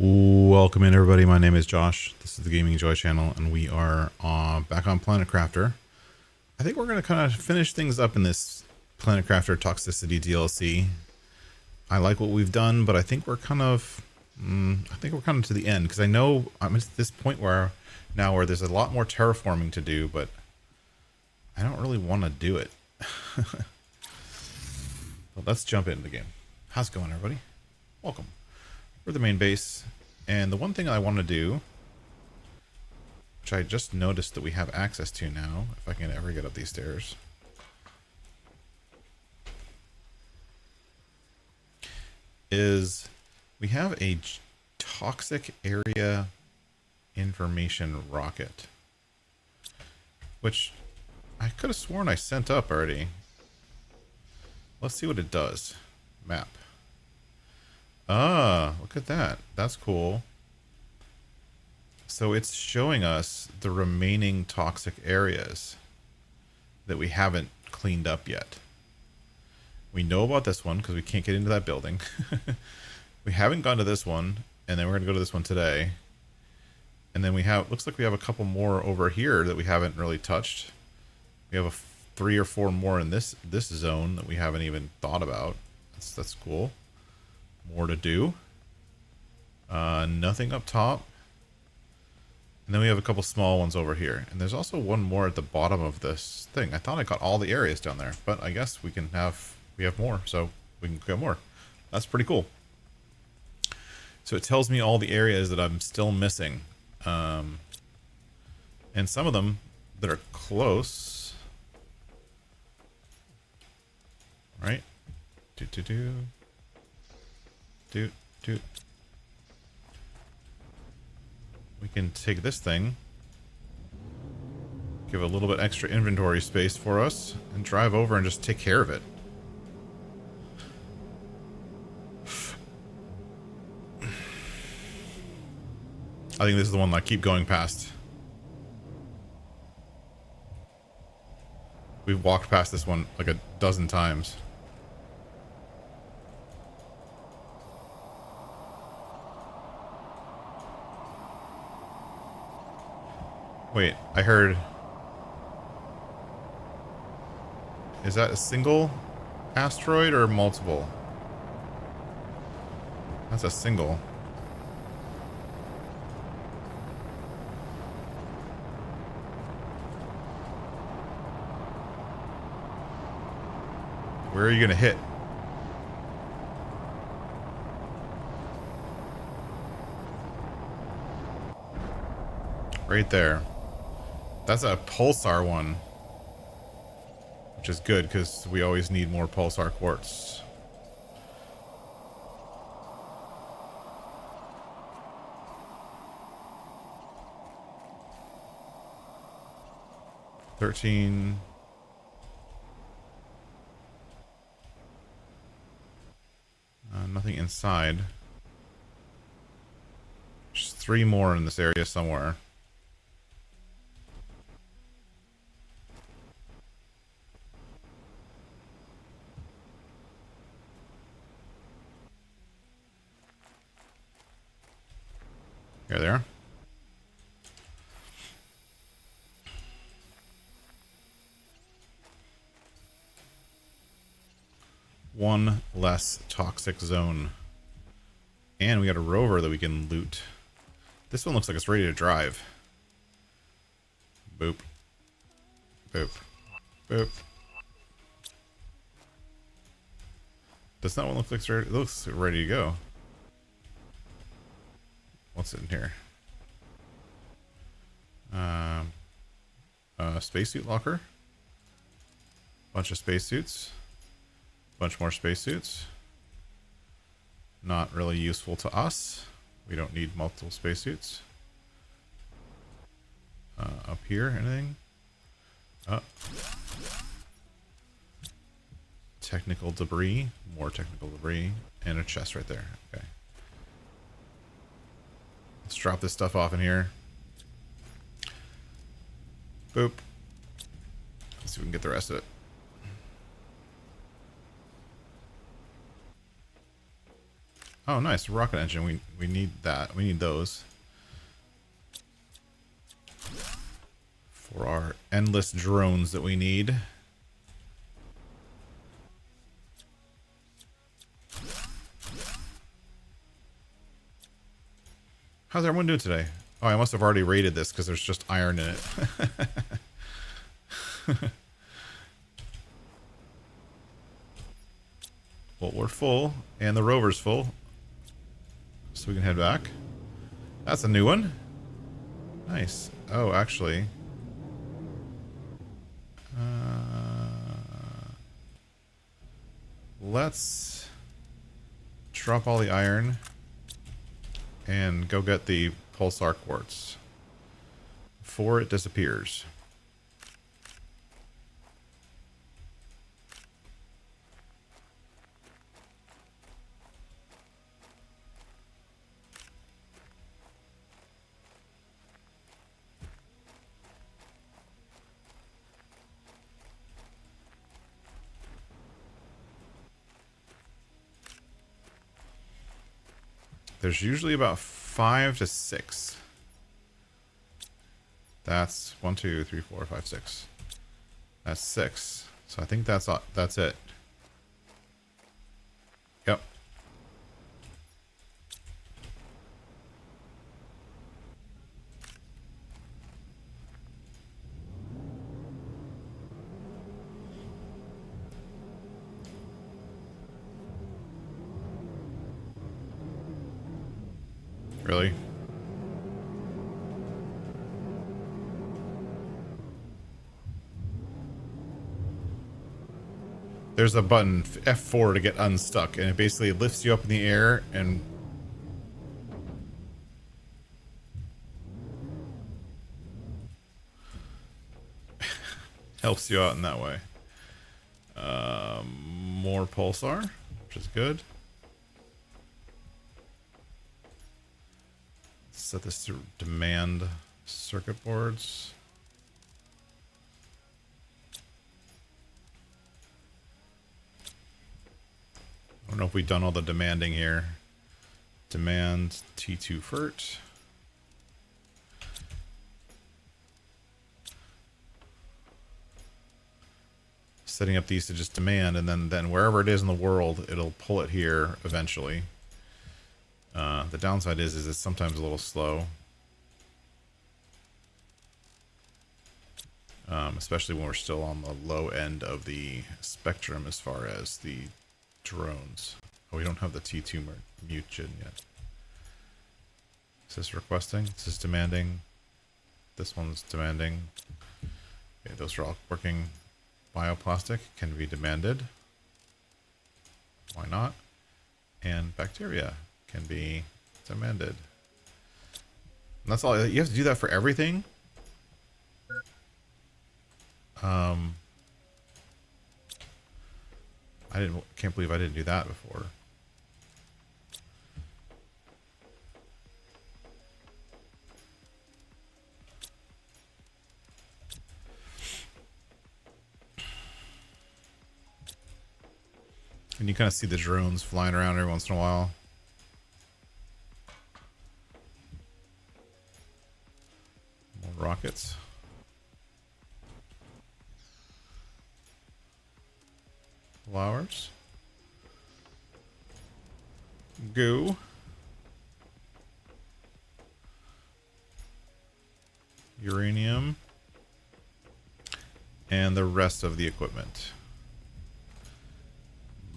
Welcome in, everybody. My name is Josh. This is the Gaming Joy channel, and we are back on Planet Crafter. I think we're going to kind of finish things up in this Planet Crafter Toxicity DLC. I like what we've done, but I think we're kind of, to the end, because I know I'm at this point where there's a lot more terraforming to do, but I don't really want to do it. But let's jump into the game. How's it going, everybody? Welcome. We're the main base, and the one thing I want to do, which I just noticed that we have access to now, if I can ever get up these stairs, is we have a toxic area information rocket, which I could have sworn I sent up already. Let's see what it does. Map. Ah, look at that. That's cool. So it's showing us the remaining toxic areas that we haven't cleaned up yet. We know about this one because we can't get into that building. We haven't gone to this one, and then we're going to go to this one today. And then we have, looks like we have a couple more over here that we haven't really touched. We have 3 or 4 more in this zone that we haven't even thought about. That's cool. More to do. Nothing up top. And then we have a couple small ones over here. And there's also one more at the bottom of this thing. I thought I got all the areas down there, but I guess we have more, so we can get more. That's pretty cool. So it tells me all the areas that I'm still missing. And some of them that are close. Right? We can take this thing, give a little bit extra inventory space for us, and drive over and just take care of it. I think this is the one that I keep going past. We've walked past this one like a dozen times. Wait, I heard... Is that a single asteroid or multiple? That's a single. Where are you gonna hit? Right there. That's a pulsar one, which is good because we always need more pulsar quartz. $13. Nothing inside. There's 3 more in this area somewhere. Here they are. One less toxic zone. And we got a rover that we can loot. This one looks like it's ready to drive. Boop. Boop. Boop. Does that one look like it's ready? It looks ready to go. What's in here? Spacesuit locker. Bunch of spacesuits. Bunch more spacesuits. Not really useful to us. We don't need multiple spacesuits. Up here, anything? Technical debris. More technical debris. And a chest right there. Okay. Let's drop this stuff off in here. Boop. Let's see if we can get the rest of it. Oh, nice. Rocket engine. We need that. We need those. For our endless drones that we need. How's everyone doing today? Oh, I must have already rated this because there's just iron in it. Well, we're full, and the rover's full. So we can head back. That's a new one. Nice. Oh, actually. Let's drop all the iron and go get the pulsar quartz before it disappears. There's usually about 5 to 6. That's 1, 2, 3, 4, 5, 6. That's 6. So I think that's it. Yep. Really? There's a button, F4, to get unstuck, and it basically lifts you up in the air and helps you out in that way. More pulsar, which is good. Set this to demand circuit boards. I don't know if we've done all the demanding here. Demand T2 FERT. Setting up these to just demand, and then wherever it is in the world, it'll pull it here eventually. The downside is it's sometimes a little slow. Especially when we're still on the low end of the spectrum as far as the drones. Oh, we don't have the T2 mutation yet. Is this requesting? This is demanding. This one's demanding. Okay, those are all working. Bioplastic can be demanded. Why not? And bacteria can be demanded. And that's all. You have to do that for everything. Can't believe I didn't do that before. And you kind of see the drones flying around every once in a while. More rockets. Flowers. Goo. Uranium. And the rest of the equipment.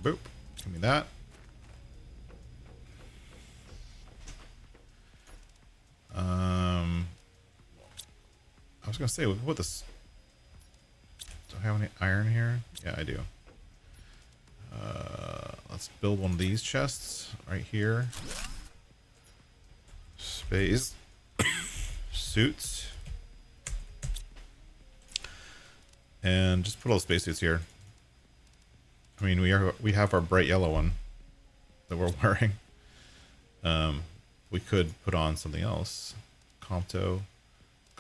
Boop. Give me that. I was gonna say we can put this. Do I have any iron here? Yeah, I do. Let's build one of these chests right here. Space. Suits. And just put all the spacesuits here. I mean, we have our bright yellow one that we're wearing. We could put on something else. Compto.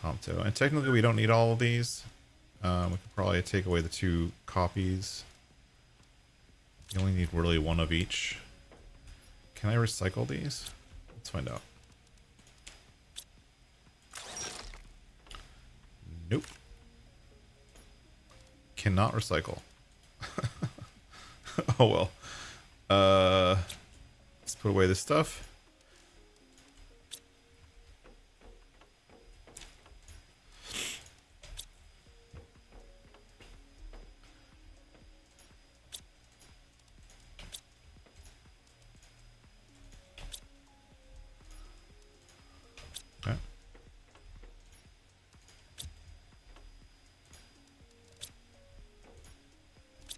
And technically we don't need all of these. We could probably take away the 2 copies. You only need really one of each. Can I recycle these? Let's find out. Nope. Cannot recycle. Oh well. Let's put away this stuff. Okay.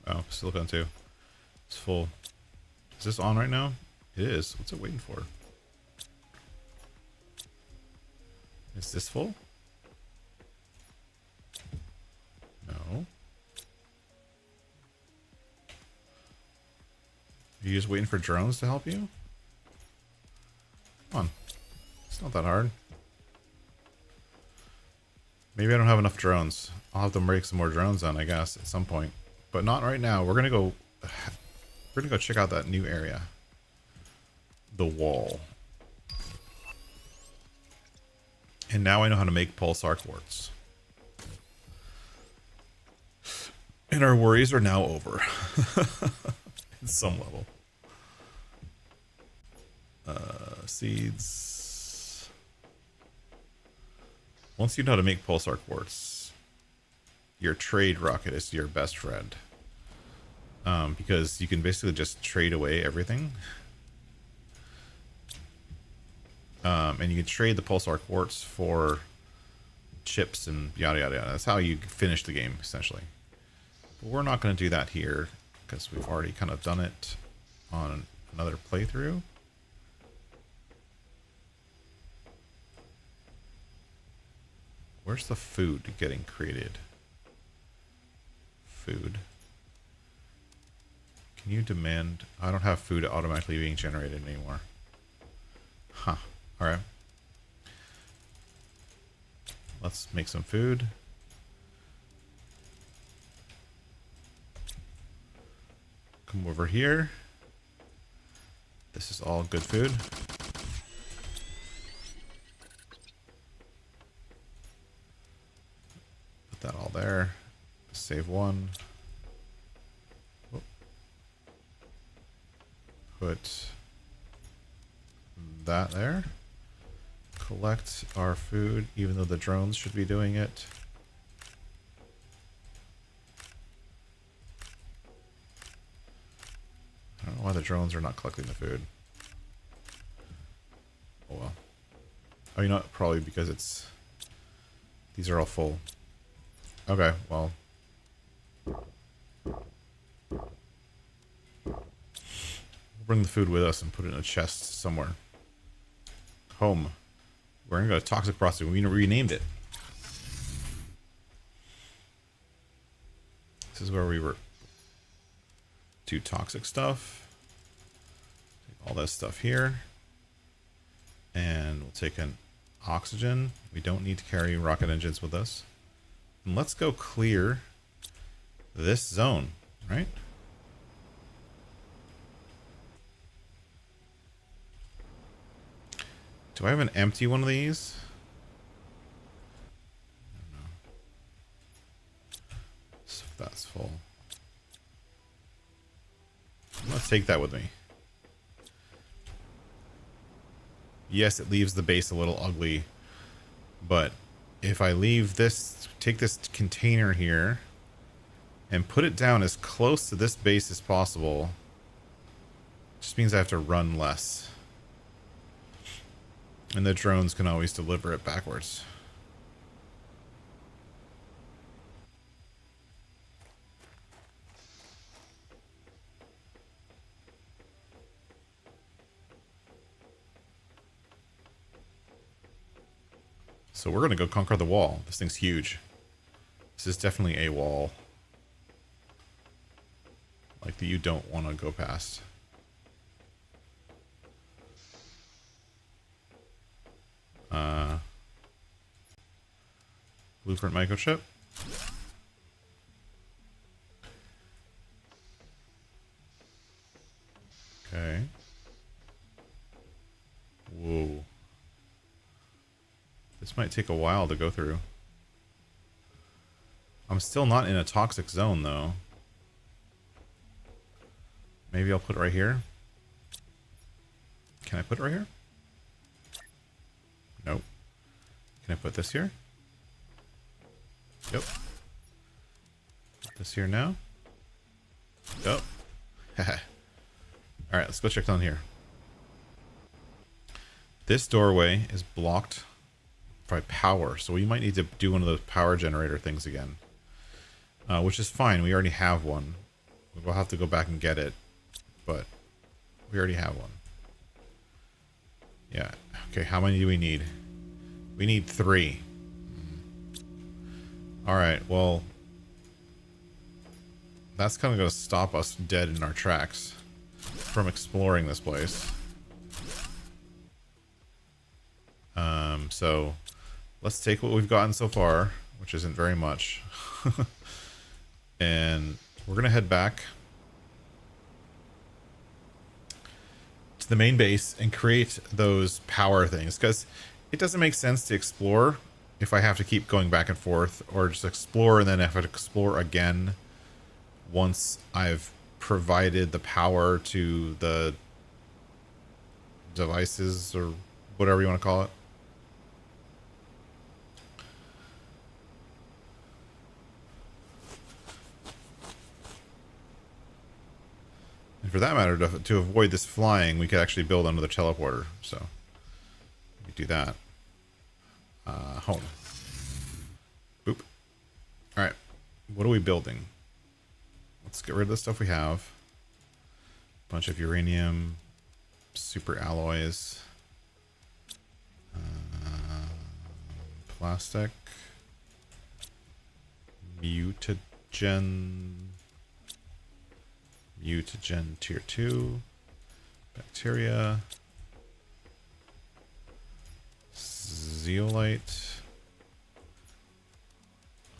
Oh, silicon too. It's full. Is this on right now? It is. What's it waiting for? Is this full? No. Are you just waiting for drones to help you? Come on. It's not that hard. Maybe I don't have enough drones. I'll have to break some more drones on, I guess, at some point. But not right now. We're gonna go check out that new area. The wall. And now I know how to make pulsar quartz. And our worries are now over. At some level. Seeds. Once you know how to make pulsar quartz, your trade rocket is your best friend. Because you can basically just trade away everything. And you can trade the pulsar quartz for chips and yada yada yada. That's how you finish the game, essentially. But we're not going to do that here, because we've already kind of done it on another playthrough. Where's the food getting created? Food. Can you demand... I don't have food automatically being generated anymore. Huh. Alright. Let's make some food. Come over here. This is all good food. Put that all there. Save one. Oh. Put that there. Collect our food, even though the drones should be doing it. I don't know why the drones are not collecting the food. Oh well. Oh, you know what? Probably because it's... These are all full. Okay, well... We'll bring the food with us and put it in a chest somewhere. Home. We're gonna go to Toxic Processing. We renamed it. This is where we were. Do toxic stuff. Take all this stuff here. And we'll take an oxygen. We don't need to carry rocket engines with us. And let's go clear this zone, right? Do I have an empty one of these? I don't know. So if that's full. I'm gonna take that with me. Yes, it leaves the base a little ugly, but if I leave this, take this container here and put it down as close to this base as possible, just means I have to run less. And the drones can always deliver it backwards. So we're going to go conquer the wall. This thing's huge. This is definitely a wall. Like that you don't want to go past. Blueprint microchip. Okay. This might take a while to go through. I'm still not in a toxic zone, though. Maybe I'll put it right here. Can I put it right here? Nope. Can I put this here? Yep. Put this here now. Yep. Alright, let's go check down here. This doorway is blocked by power, so we might need to do one of those power generator things again. Which is fine, we already have one. We'll have to go back and get it, but we already have one. Yeah, okay, how many do we need? We need 3. Alright, well, that's kind of going to stop us dead in our tracks from exploring this place. So let's take what we've gotten so far, which isn't very much. And we're going to head back to the main base and create those power things, because it doesn't make sense to explore if I have to keep going back and forth, or just explore and then have to explore again once I've provided the power to the devices or whatever you want to call it. And for that matter, to avoid this flying, we could actually build another teleporter. So we could do that. Home. Boop. All right. What are we building? Let's get rid of the stuff we have. Bunch of uranium, super alloys, plastic, mutagen tier 2, bacteria, zeolite,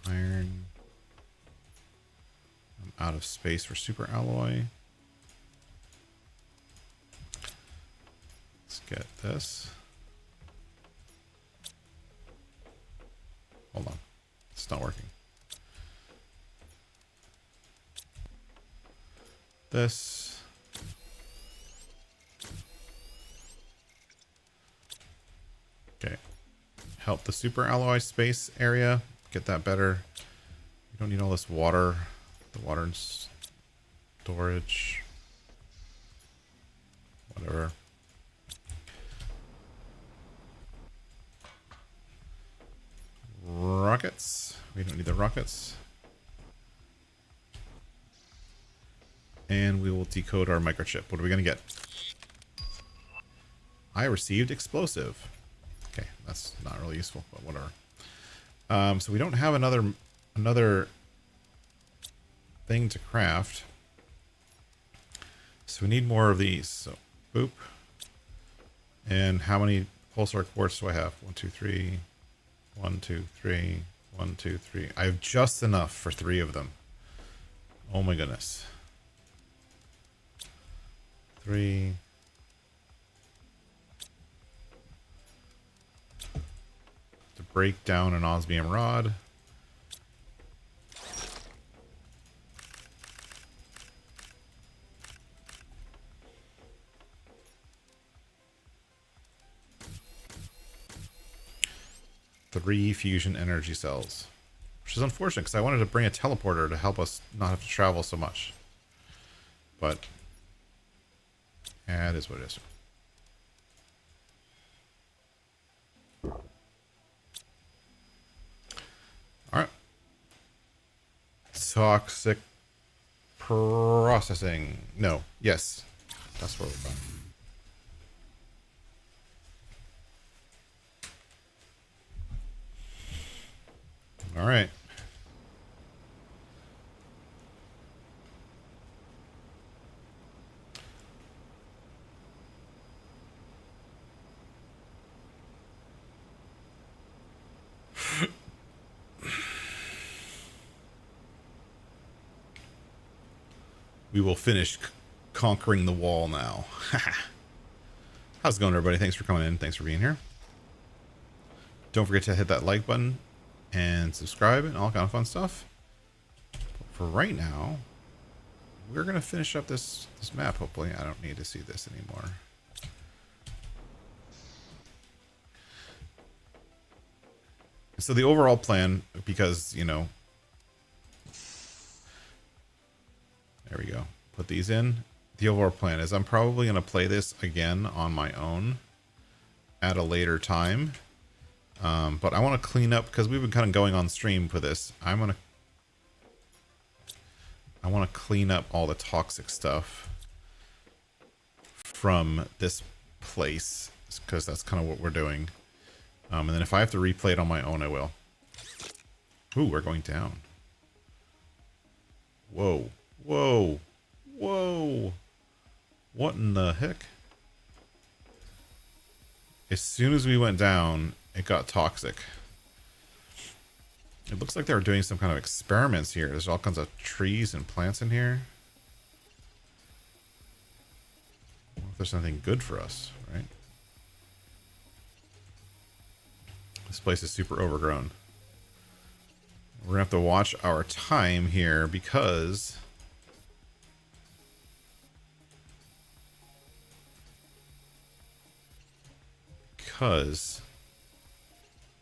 iron. I'm out of space for super alloy. Let's get this. Hold on. It's not working. This. Okay. Help the super alloy space area. Get that better. You don't need all this water. The water and storage. Whatever. Rockets. We don't need the rockets. And we will decode our microchip. What are we going to get? I received explosive. Okay, that's not really useful, but whatever. So we don't have another thing to craft. So we need more of these. So, boop. And how many pulsar quartz do I have? 1, 2, 3. 1, 2, 3. 1, 2, 3. I have just enough for 3 of them. Oh my goodness. 3. To break down an osmium rod. Three fusion energy cells, which is unfortunate because I wanted to bring a teleporter to help us not have to travel so much. But yeah, it is what it is. All right. Toxic processing. No. Yes. That's where we're going. All right. We will finish conquering the wall now. How's it going, everybody? Thanks for coming in. Thanks for being here. Don't forget to hit that like button and subscribe and all kind of fun stuff. But for right now, we're going to finish up this map, hopefully. I don't need to see this anymore. So the overall plan, because, you know, there we go. Put these in. The overall plan is I'm probably going to play this again on my own at a later time. But I want to clean up, because we've been kind of going on stream for this. I want to clean up all the toxic stuff from this place, because that's kind of what we're doing. And then if I have to replay it on my own, I will. Ooh, we're going down. Whoa. Whoa. Whoa. What in the heck? As soon as we went down, it got toxic. It looks like they were doing some kind of experiments here. There's all kinds of trees and plants in here. I wonder if there's anything good for us, right? This place is super overgrown. We're gonna have to watch our time here because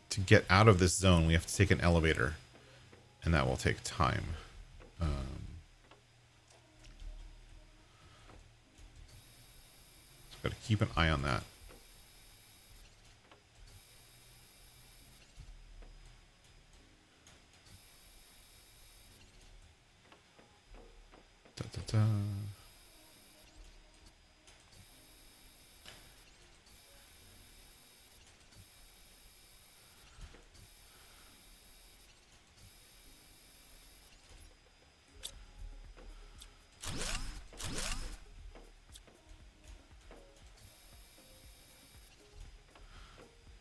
to get out of this zone, we have to take an elevator, and that will take time. So gotta keep an eye on that. Da, da, da.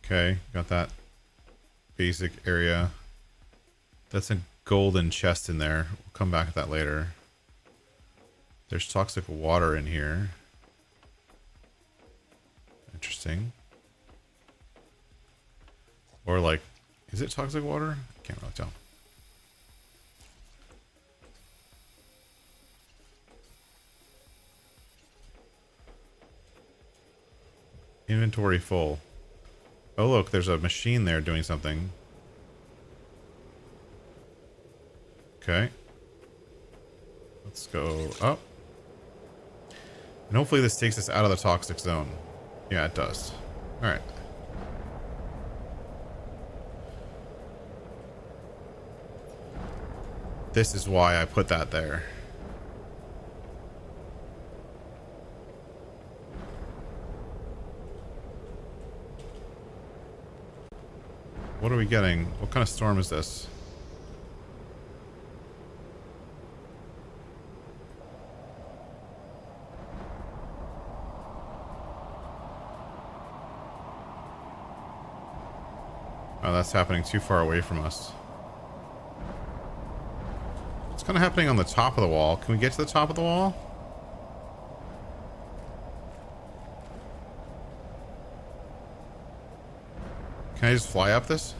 Okay, got that basic area. That's a golden chest in there. We'll come back to that later. There's toxic water in here. Interesting. Or like, is it toxic water? I can't really tell. Inventory full. Oh, look, there's a machine there doing something. Okay. Let's go up. And hopefully this takes us out of the toxic zone. Yeah, it does. Alright. This is why I put that there. What are we getting? What kind of storm is this? Oh, that's happening too far away from us. It's kind of happening on the top of the wall. Can we get to the top of the wall? Can I just fly up this?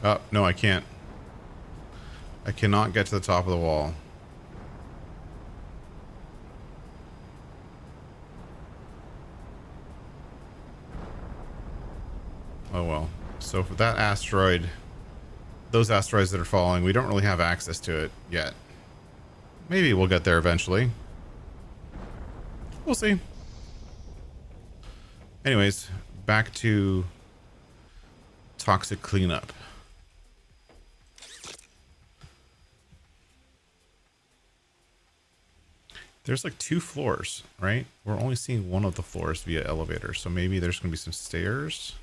Oh, no, I can't. I cannot get to the top of the wall. Oh well. So for that asteroid, those asteroids that are falling, we don't really have access to it yet. Maybe we'll get there eventually. We'll see. Anyways, back to toxic cleanup. There's like 2 floors, right? We're only seeing one of the floors via elevator, so maybe there's going to be some stairs.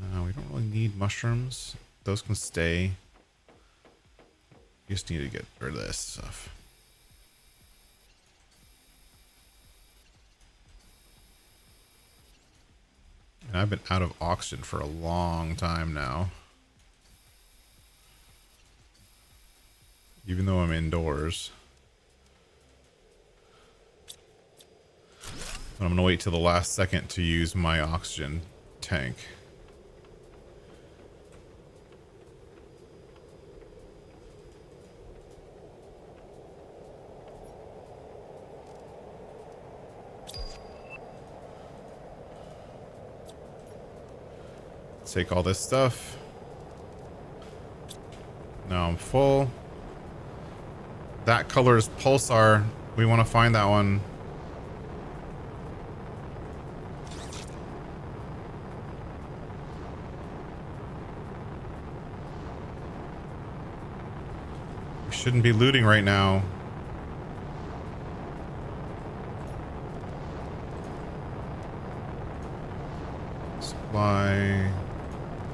We don't really need mushrooms. Those can stay. You just need to get rid of this stuff. And I've been out of oxygen for a long time now. Even though I'm indoors. But I'm going to wait till the last second to use my oxygen tank. Take all this stuff. Now I'm full. That color is pulsar. We want to find that one. We shouldn't be looting right now. Supply.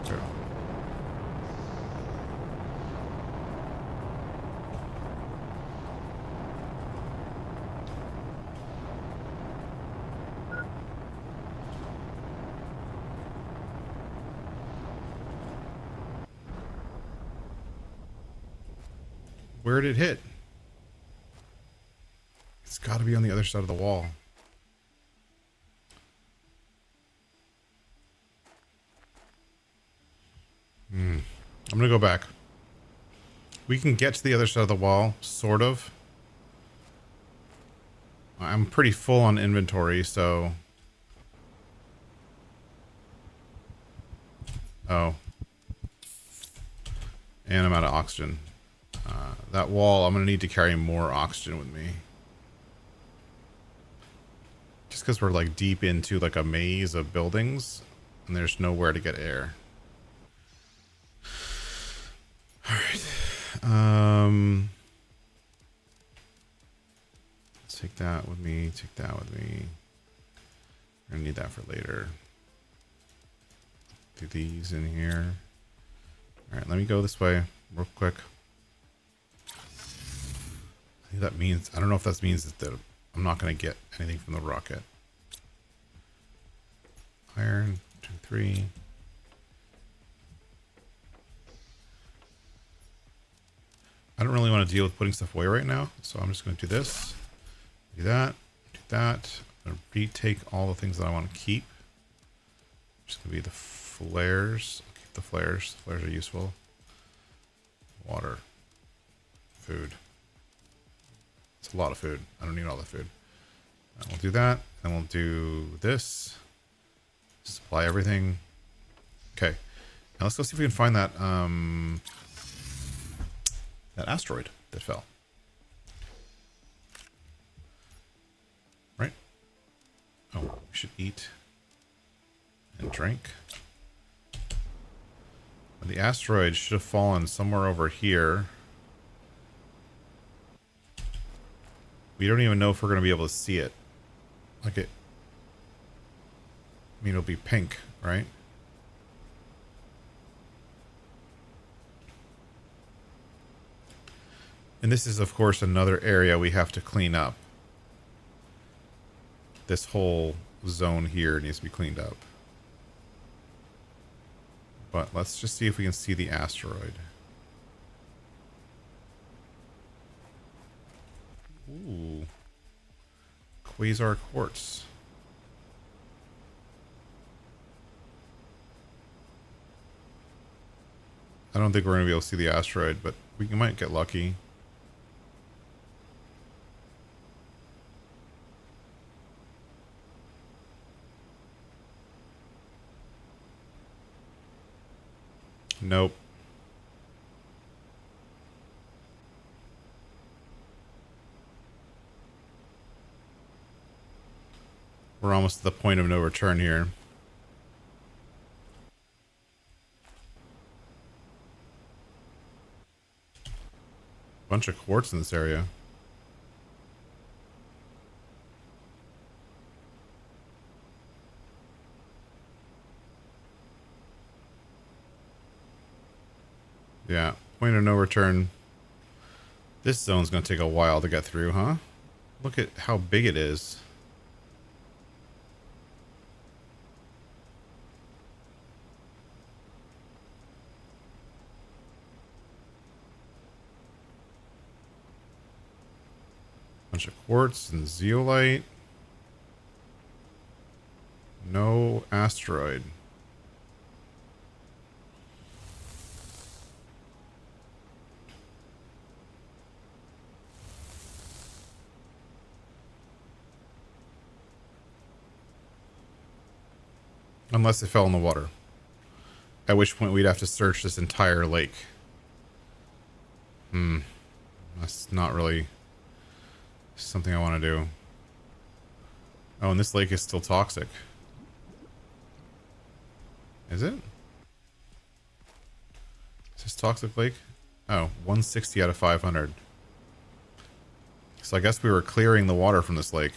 Go. Where did it hit? It's got to be on the other side of the wall. I'm going to go back. We can get to the other side of the wall, sort of. I'm pretty full on inventory, so... Oh. And I'm out of oxygen. That wall, I'm going to need to carry more oxygen with me. Just because we're like deep into like a maze of buildings and there's nowhere to get air. Alright. Let's take that with me. Take that with me. I'm going to need that for later. Do these in here. Alright, let me go this way real quick. I think that means, I don't know if that means that I'm not going to get anything from the rocket. Iron, 2, 3. I don't really want to deal with putting stuff away right now, so I'm just going to do this, do that, do that. I'm going to retake all the things that I want to keep. Just going to be the flares. I'll keep the flares. The flares are useful. Water. Food. It's a lot of food. I don't need all the food. We'll do that, and we'll do this. Supply everything. Okay. Now let's go see if we can find that that asteroid that fell. Right? Oh, we should eat and drink. The asteroid should have fallen somewhere over here. We don't even know if we're going to be able to see it. Like it... I mean, it'll be pink, right? And this is, of course, another area we have to clean up. This whole zone here needs to be cleaned up. But let's just see if we can see the asteroid. Ooh. Quasar quartz. I don't think we're going to be able to see the asteroid, but we might get lucky. Nope. We're almost at the point of no return here. Bunch of quartz in this area. Yeah, point of no return. This zone's gonna take a while to get through, huh? Look at how big it is. Bunch of quartz and zeolite. No asteroid. Unless it fell in the water. At which point we'd have to search this entire lake. That's not really something I want to do. Oh, and this lake is still toxic. Is it? Is this toxic lake? Oh, 160 out of 500. So I guess we were clearing the water from this lake.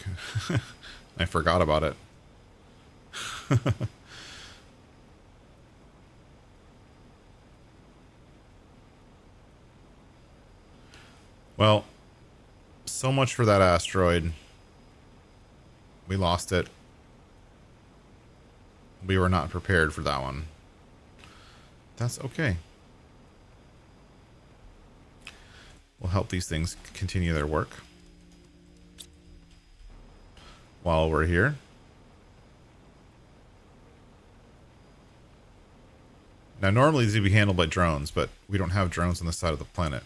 I forgot about it. Well, so much for that asteroid. We lost it. We were not prepared for that one. That's okay. We'll help these things continue their work while we're here. Now, normally these would be handled by drones, but we don't have drones on this side of the planet.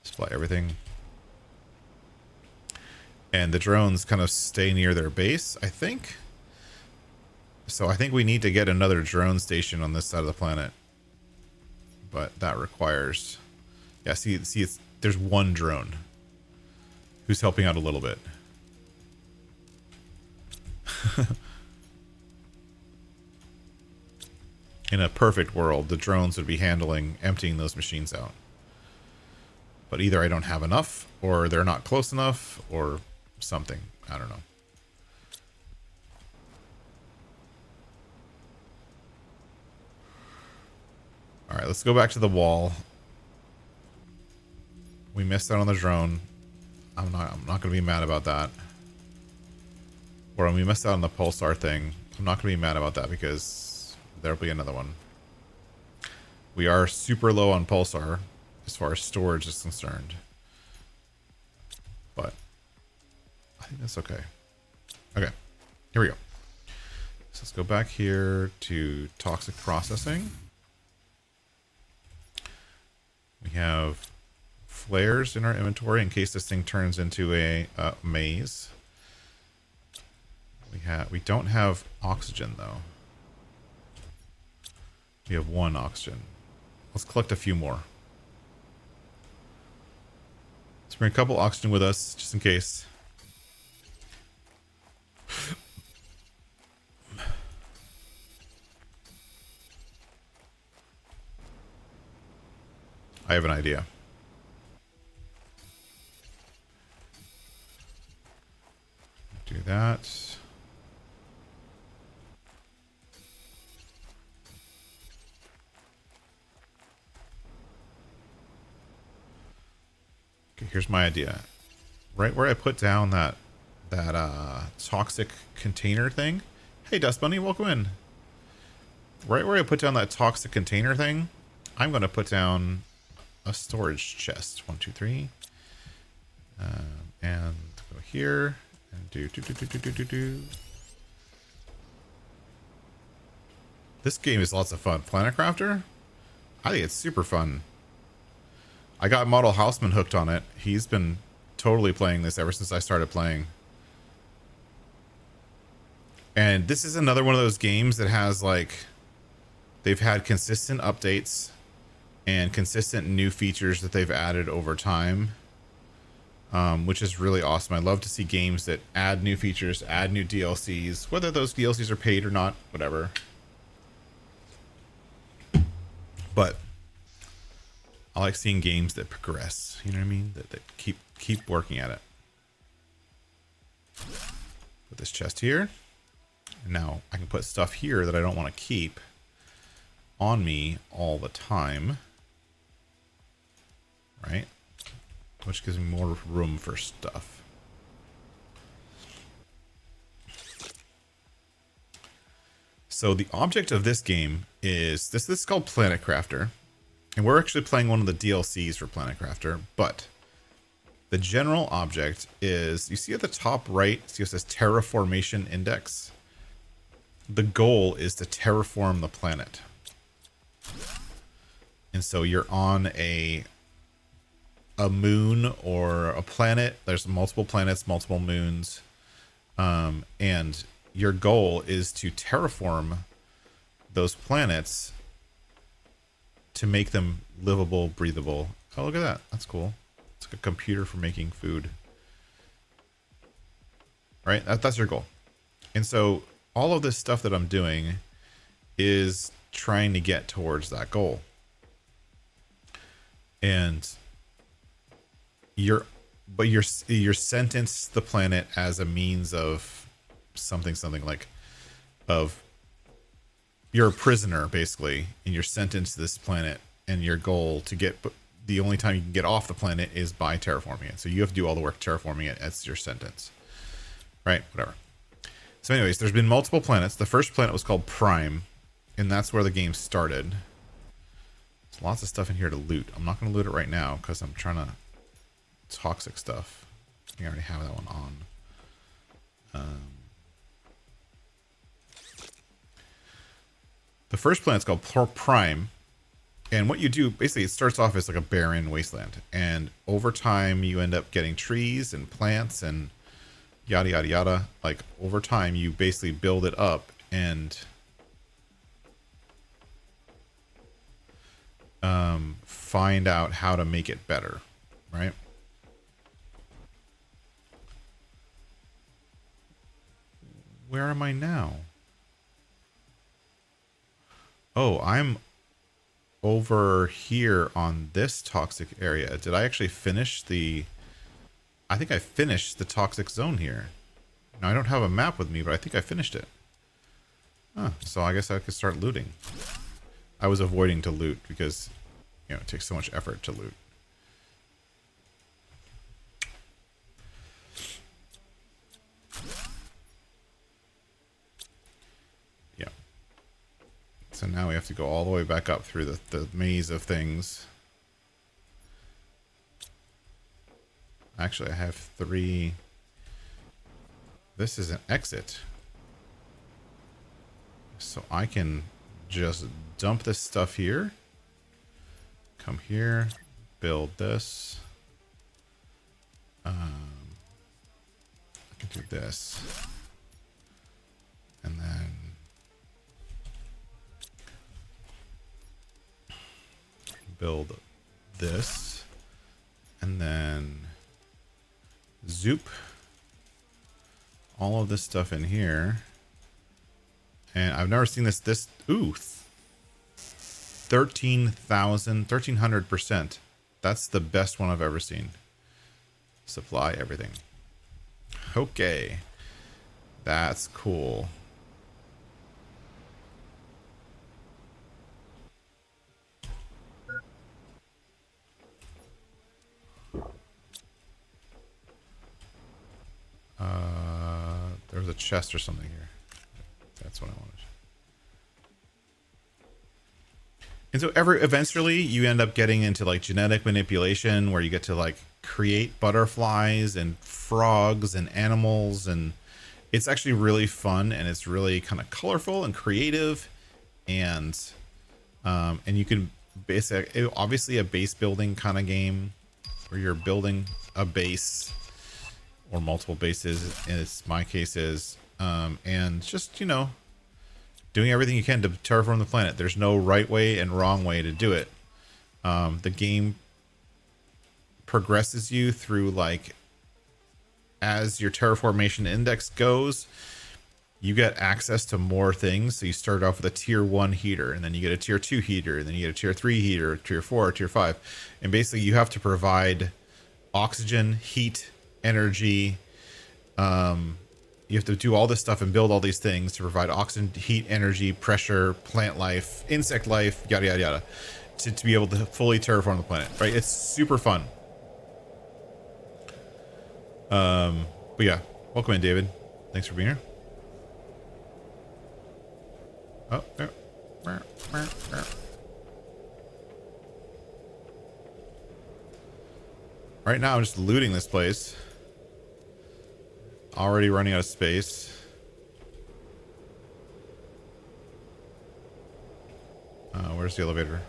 Supply everything. And the drones kind of stay near their base, I think. So I think we need to get another drone station on this side of the planet. But that requires... Yeah, see, there's one drone who's helping out a little bit. In a perfect world, the drones would be emptying those machines out. But either I don't have enough, or they're not close enough, or something. I don't know. Alright, let's go back to the wall. We missed out on the drone. I'm not going to be mad about that. Or when we missed out on the pulsar thing, I'm not going to be mad about that because there'll be another one. We are super low on pulsar as far as storage is concerned. But I think that's okay. Okay, here we go. So let's go back here to toxic processing. We have flares in our inventory in case this thing turns into a maze. We don't have oxygen though. We have one oxygen. Let's collect a few more. Let's bring a couple oxygen with us just in case. I have an idea. Do that. Okay, here's my idea. Right where I put down that toxic container thing. Hey, Dust Bunny, welcome in. Right where I put down that toxic container thing, I'm going to put down a storage chest. 1, 2, 3. And go here and do. This game is lots of fun. Planet Crafter? I think it's super fun. I got Model Houseman hooked on it. He's been totally playing this ever since I started playing. And this is another one of those games that has like... They've had consistent updates and consistent new features that they've added over time. Which is really awesome. I love to see games that add new features, add new DLCs, whether those DLCs are paid or not, whatever. But I like seeing games that progress, you know what I mean? That keep working at it. Put this chest here. And now I can put stuff here that I don't want to keep on me all the time. Right? Which gives me more room for stuff. So the object of this game is this is called Planet Crafter. And we're actually playing one of the DLCs for Planet Crafter, but the general object is, you see at the top right, see it says Terraformation Index. the goal is to terraform the planet. And so you're on a moon or a planet. There's multiple planets, multiple moons. And your goal is to terraform those planets to make them livable, breathable. Oh, look at that. That's cool. It's like a computer for making food. Right? That's your goal. And so all of this stuff that I'm doing is trying to get towards that goal. And you're sentenced the planet as a means of something like of you're a prisoner basically, and you're sentenced to this planet, and your goal to get, the only time you can get off the planet is by terraforming it. So you have to do all the work terraforming it as your sentence. Right? Whatever. So anyways, there's been multiple planets. The first planet was called Prime, and that's where the game started. There's lots of stuff in here to loot. I'm not going to loot it right now because I'm trying to toxic stuff. I think I already have that one on. The first planet's called Prime, and what you do, basically, it starts off as like a barren wasteland, and over time you end up getting trees and plants and yada yada yada. Like over time you basically build it up and find out how to make it better, right? Where am I now? Oh, I'm over here on this toxic area. Did I actually finish the... I think I finished the toxic zone here. Now, I don't have a map with me, but I think I finished it. Huh, so I guess I could start looting. I was avoiding to loot because, you know, it takes so much effort to loot. Yeah. So now we have to go all the way back up through the maze of things. Actually, I have 3. This is an exit. So I can just dump this stuff here. Come here. Build this. I can do this. And then... build this. And then... zoop all of this stuff in here. And I've never seen this ooh, 1300%. That's the best one I've ever seen. Supply everything. Okay, that's cool. There was a chest or something here. That's what I wanted. And so eventually you end up getting into like genetic manipulation, where you get to like create butterflies and frogs and animals, and it's actually really fun, and it's really kind of colorful and creative, and you can basically, obviously a base building kind of game where you're building a base or multiple bases, in my case is, and just, you know, doing everything you can to terraform the planet. There's no right way and wrong way to do it. The game progresses you through, like, as your terraformation index goes, you get access to more things. So you start off with a tier 1 heater, and then you get a tier 2 heater, and then you get a tier 3 heater, tier 4, tier 5. And basically you have to provide oxygen, heat, energy. You have to do all this stuff and build all these things to provide oxygen, heat, energy, pressure, plant life, insect life, yada yada yada, to be able to fully terraform the planet, right? It's super fun. But yeah, welcome in, David. Thanks for being here. Oh, there. Right now I'm just looting this place. Already running out of space. Where's the elevator?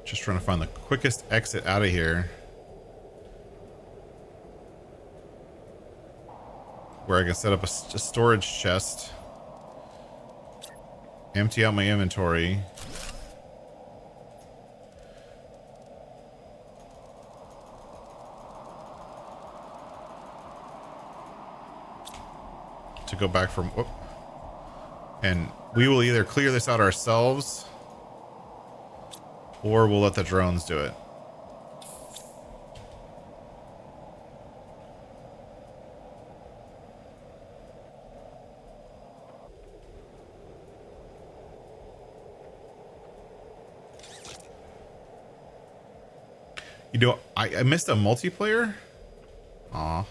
Just trying to find the quickest exit out of here. Where I can set up a storage chest. Empty out my inventory. To go back from... Whoop. And we will either clear this out ourselves, or we'll let the drones do it. You know, I missed a multiplayer? Aw.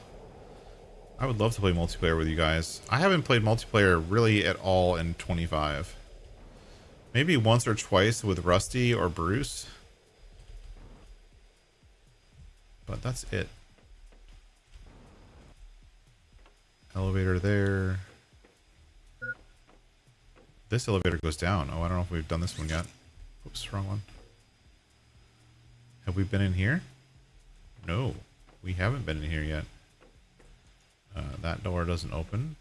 I would love to play multiplayer with you guys. I haven't played multiplayer really at all in 25. Maybe once or twice with Rusty or Bruce. But that's it. Elevator there. This elevator goes down. Oh, I don't know if we've done this one yet. Oops, wrong one. Have we been in here? No, we haven't been in here yet. That door doesn't open.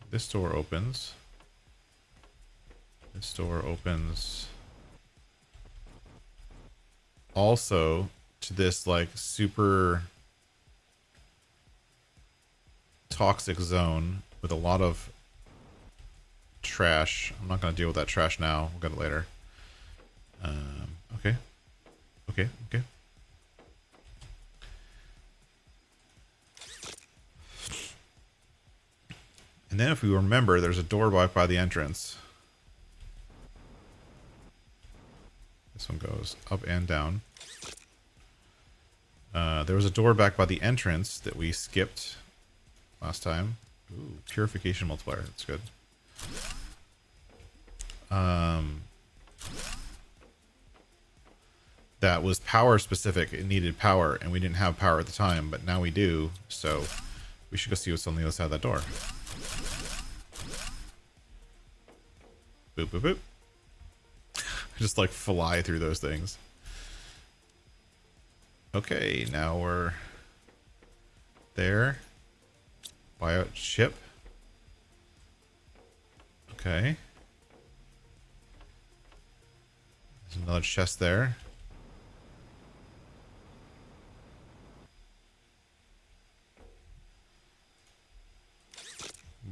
This door opens. This door opens. Also to this like super toxic zone with a lot of trash. I'm not going to deal with that trash now. We'll get it later. Okay. Okay. And then if we remember, there's a door by the entrance. This one goes up and down. There was a door back by the entrance that we skipped last time. Ooh, purification multiplier. That's good. That was power specific. It needed power, and we didn't have power at the time, but now we do. So we should go see what's on the other side of that door. Boop, boop, boop. Just like fly through those things. Okay, now we're there. Buyout ship. Okay. There's another chest there.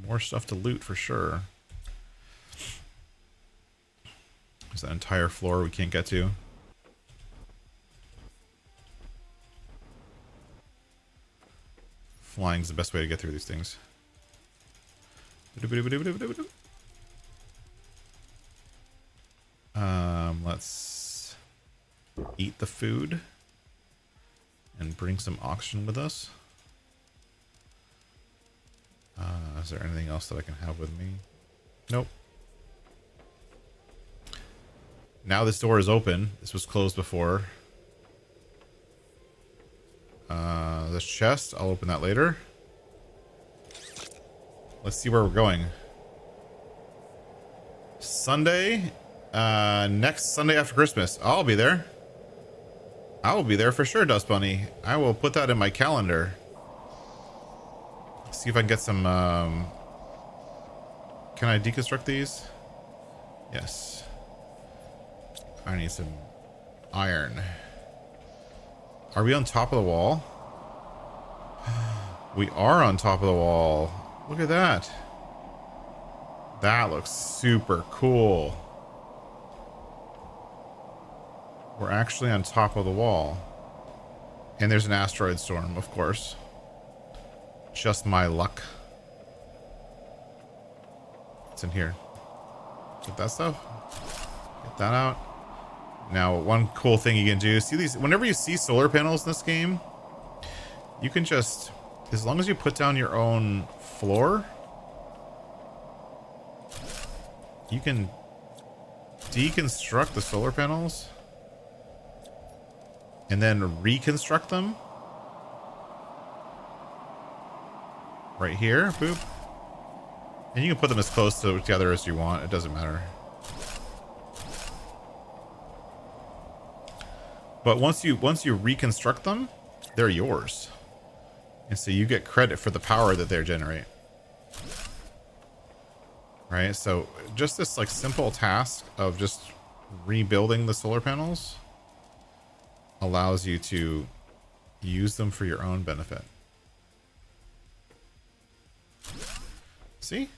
More stuff to loot for sure. There's that entire floor we can't get to. Flying's the best way to get through these things. Let's eat the food and bring some oxygen with us. Is there anything else that I can have with me? Nope. Now this door is open. This was closed before. This chest, I'll open that later. Let's see where we're going. Sunday, next Sunday after Christmas. I'll be there. I will be there for sure, Dust Bunny. I will put that in my calendar. See if I can get some, can I deconstruct these? Yes. I need some iron. Are we on top of the wall? We are on top of the wall. Look at that. That looks super cool. We're actually on top of the wall. And there's an asteroid storm, of course. Just my luck. What's in here? Get that stuff. Get that out. Now, one cool thing you can do, see these, whenever you see solar panels in this game, you can just, as long as you put down your own floor, you can deconstruct the solar panels and then reconstruct them right here. Boop. And you can put them as close together as you want. It doesn't matter. But once you reconstruct them, they're yours. And so you get credit for the power that they generate. Right? So just this like simple task of just rebuilding the solar panels allows you to use them for your own benefit. See?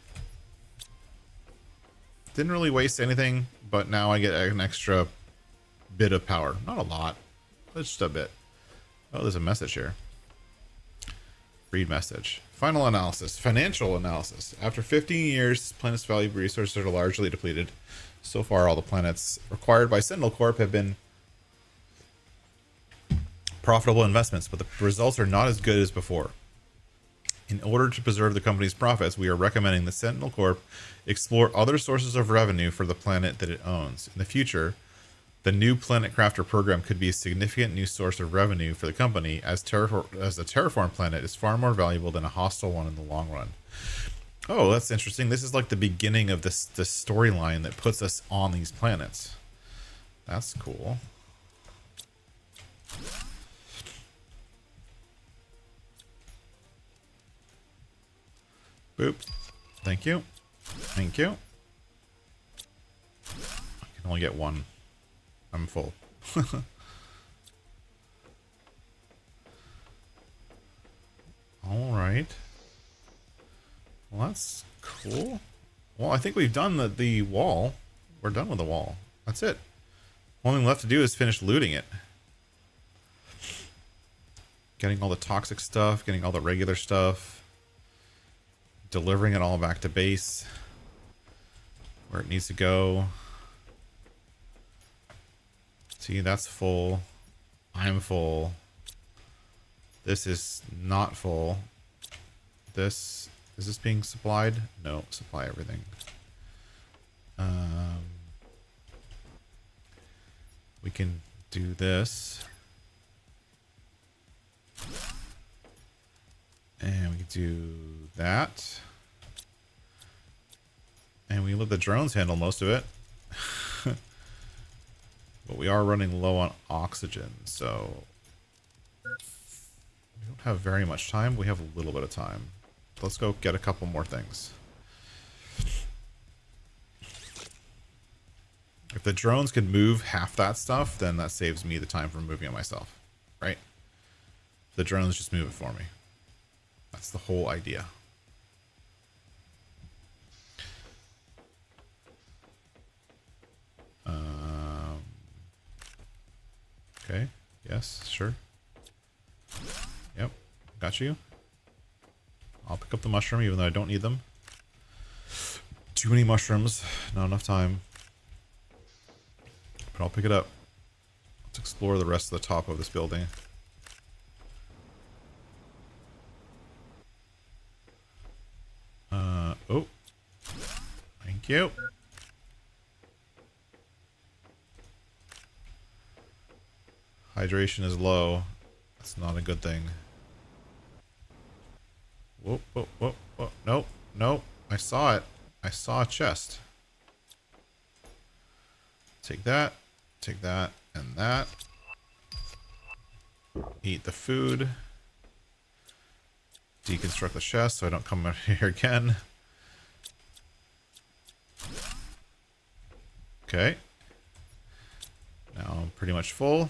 Didn't really waste anything, but now I get an extra bit of power. Not a lot, but just a bit. Oh, there's a message here. Read message. Final analysis. Financial analysis. After 15 years, planet's valuable resources are largely depleted. So far, all the planets acquired by Sentinel Corp have been profitable investments, but the results are not as good as before. In order to preserve the company's profits, we are recommending that Sentinel Corp explore other sources of revenue for the planet that it owns. In the future, the new Planet Crafter program could be a significant new source of revenue for the company, as the terraform planet is far more valuable than a hostile one in the long run. Oh, that's interesting. This is like the beginning of this storyline that puts us on these planets. That's cool. Boop. Thank you. Thank you. I can only get one. I'm full. Alright. Well, that's cool. Well, I think we've done the wall. We're done with the wall. That's it. Only thing left to do is finish looting it. Getting all the toxic stuff, getting all the regular stuff. Delivering it all back to base. Where it needs to go. See, that's full. I'm full. This is not full. Is this being supplied? No, supply everything. We can do this. And we can do that. And we let the drones handle most of it. But we are running low on oxygen, so we don't have very much time. We have a little bit of time. Let's go get a couple more things. If the drones can move half that stuff, then that saves me the time from moving it myself, right? The drones just move it for me. That's the whole idea. Okay. Yes, sure. Yep. Got you. I'll pick up the mushroom even though I don't need them. Too many mushrooms. Not enough time. But I'll pick it up. Let's explore the rest of the top of this building. Oh. Thank you. Hydration is low. That's not a good thing. Whoop, whoop, whoop, whoop. Nope, nope. I saw it. I saw a chest. Take that, and that. Eat the food. Deconstruct the chest so I don't come out here again. Okay. Now I'm pretty much full.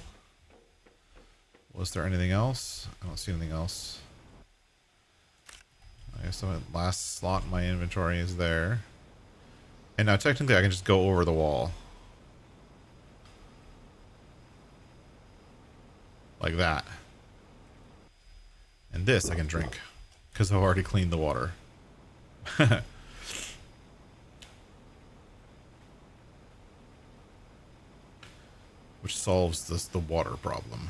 Was there anything else? I don't see anything else. I guess the last slot in my inventory is there. And now technically I can just go over the wall. Like that. And this I can drink. Because I've already cleaned the water. Which solves the water problem.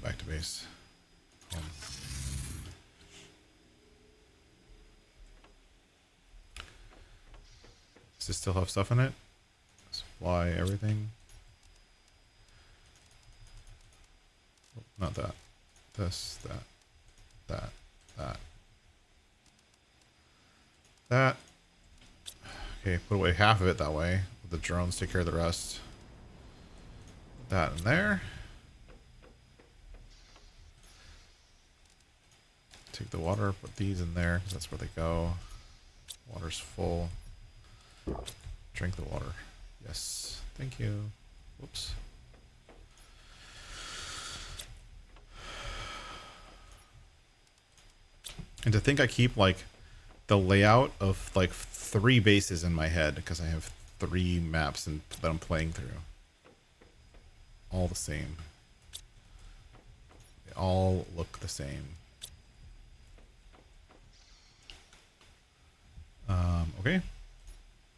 go back to base. Home. Does this still have stuff in it? Supply everything. Oh, not that. This, that. Okay, put away half of it that way. The drones take care of the rest. Put that in there. Take the water, put these in there, because that's where they go. Water's full. Drink the water. Yes. Thank you. Whoops. And to think I keep like the layout of like 3 bases in my head because I have 3 maps that I'm playing through. All the same. They all look the same. Okay.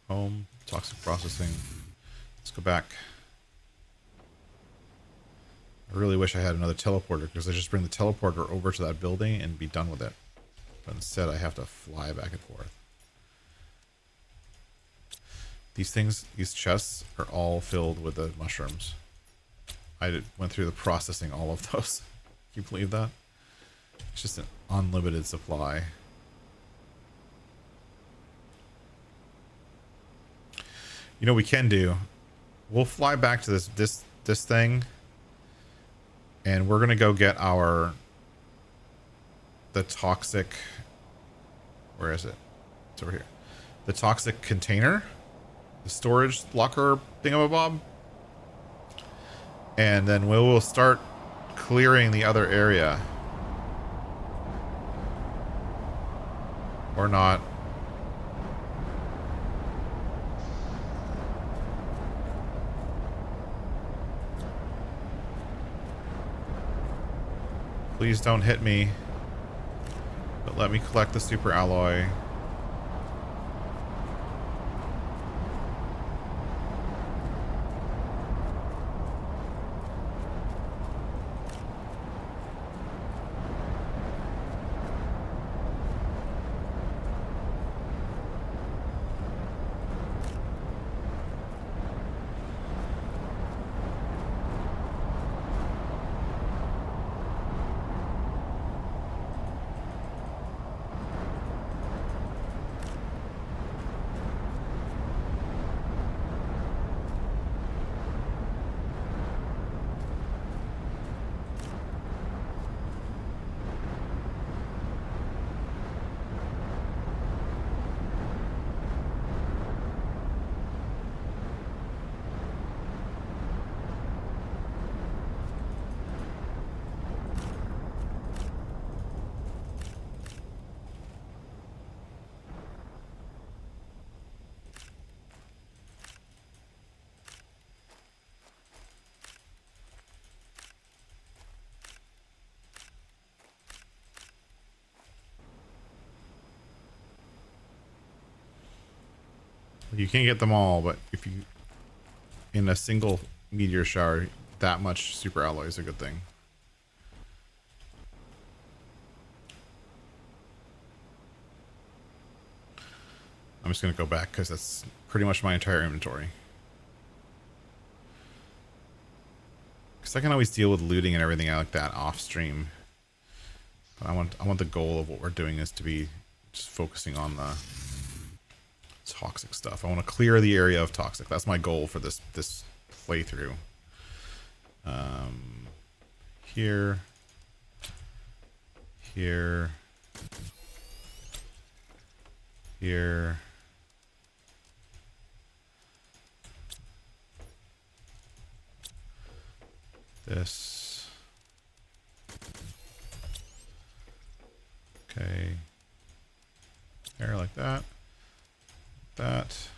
Home. Toxic processing. Let's go back. I really wish I had another teleporter because I just bring the teleporter over to that building and be done with it. But instead I have to fly back and forth. These things, these chests are all filled with the mushrooms. I went through the processing all of those. Can you believe that? It's just an unlimited supply. You know what we can do? We'll fly back to this thing, and we're gonna go get the toxic. Where is it? It's over here. The toxic container, the storage locker thingamabob, and then we will start clearing the other area. Or not. Please don't hit me. But let me collect the super alloy. You can't get them all, but if you, in a single meteor shower, that much super alloy is a good thing. I'm just going to go back because that's pretty much my entire inventory. Because I can always deal with looting and everything like that off stream. But I want the goal of what we're doing is to be just focusing on the toxic stuff. I want to clear the area of toxic. That's my goal for this playthrough. Here, this. Okay. There, like that. That.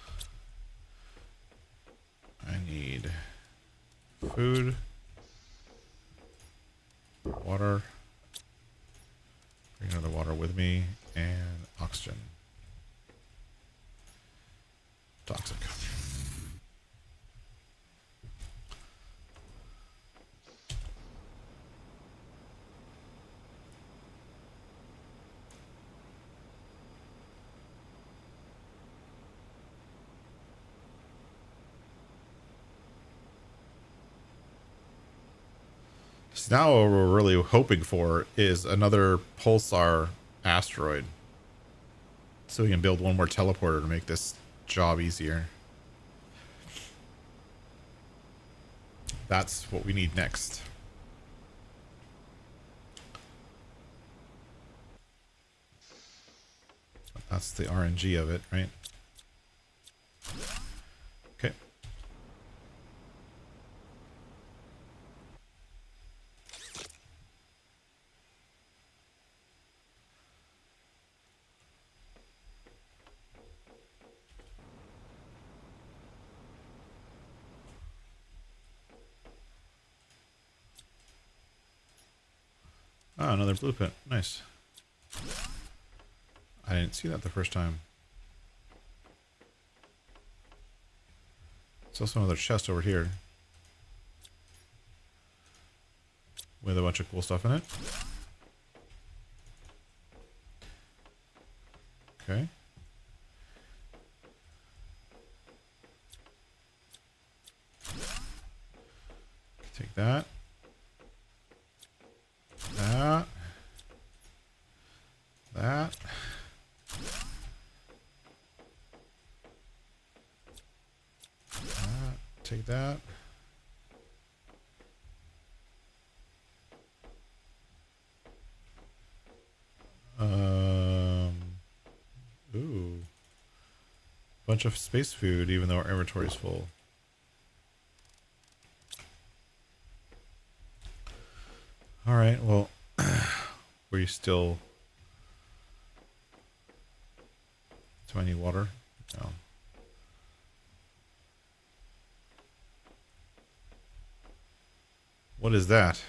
I need food, water, bring another water with me, and oxygen. Toxic. now what we're really hoping for is another pulsar asteroid, so we can build one more teleporter to make this job easier. That's what we need next. That's the RNG of it, right? Okay. Oh, another blueprint. Nice. I didn't see that the first time. There's also another chest over here with a bunch of cool stuff in it. Okay. Take that. That. That. Take that. Ooh. Bunch of space food, even though our inventory is full. All right. Well, we still. Do I need water? No. What is that?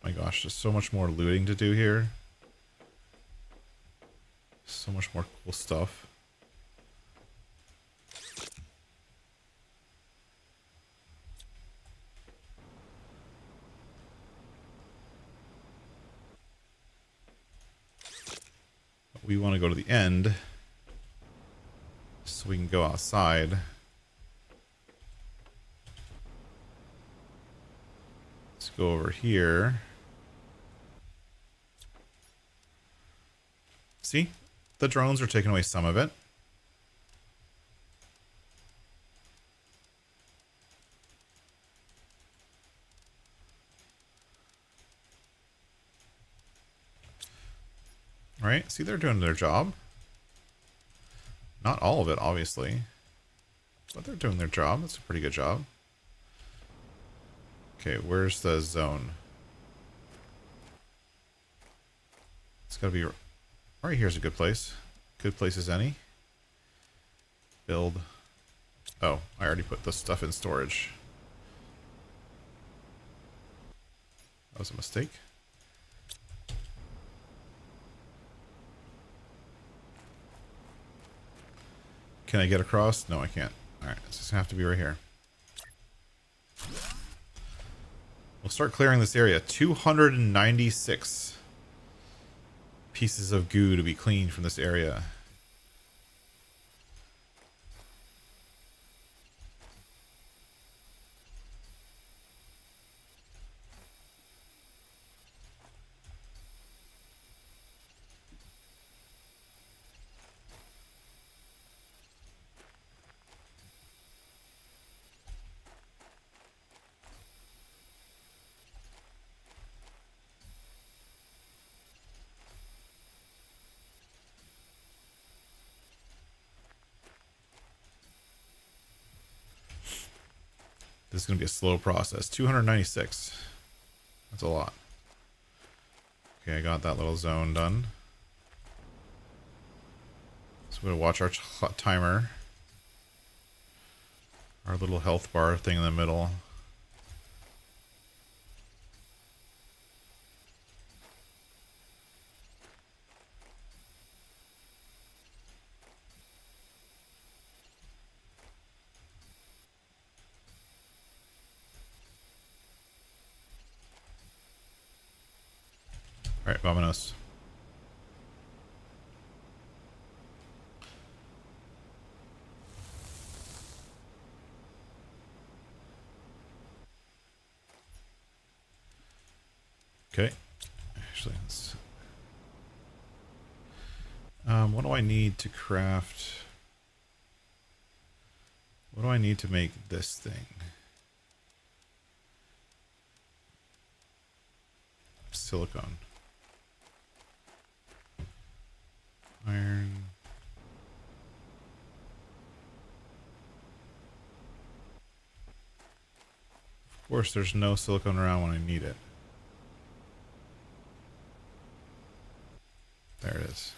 My gosh, there's so much more looting to do here. So much more cool stuff. We want to go to the end so we can go outside. Let's go over here. See? The drones are taking away some of it. All right, see, they're doing their job. Not all of it, obviously. But they're doing their job. That's a pretty good job. Okay, where's the zone? It's gotta be... Right here's a good place. Good place as any. Build. Oh, I already put the stuff in storage. That was a mistake. Can I get across? No, I can't. Alright, it's just gonna have to be right here. We'll start clearing this area. 296 pieces of goo to be cleaned from this area. This is going to be a slow process. 296. That's a lot. Okay, I got that little zone done. So we're going to watch our timer. Our little health bar thing in the middle. Alright, vámonos. Okay. Actually, let's... what do I need to craft? What do I need to make this thing? Silicone. Iron. Of course, there's no silicone around when I need it. There it is.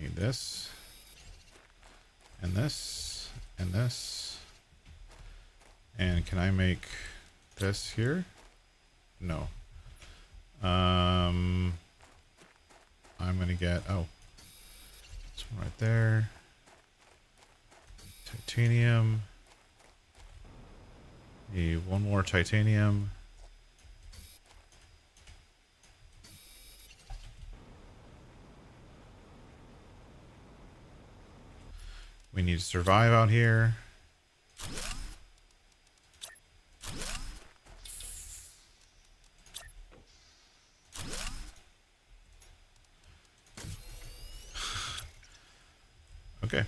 Need this. And this. And this. And can I make this here? No. I'm gonna get, oh, this one right there. Titanium. Need one more titanium. We need to survive out here. Okay.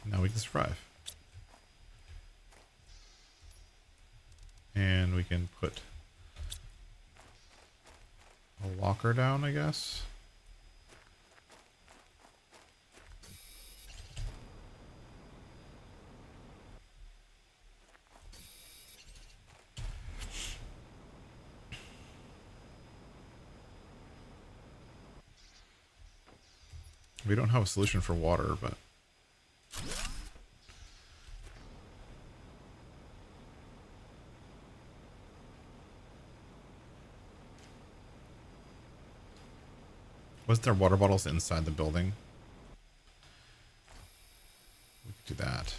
Now we can survive. And we can put a locker down, I guess. We don't have a solution for water, but... Wasn't there water bottles inside the building? We could do that.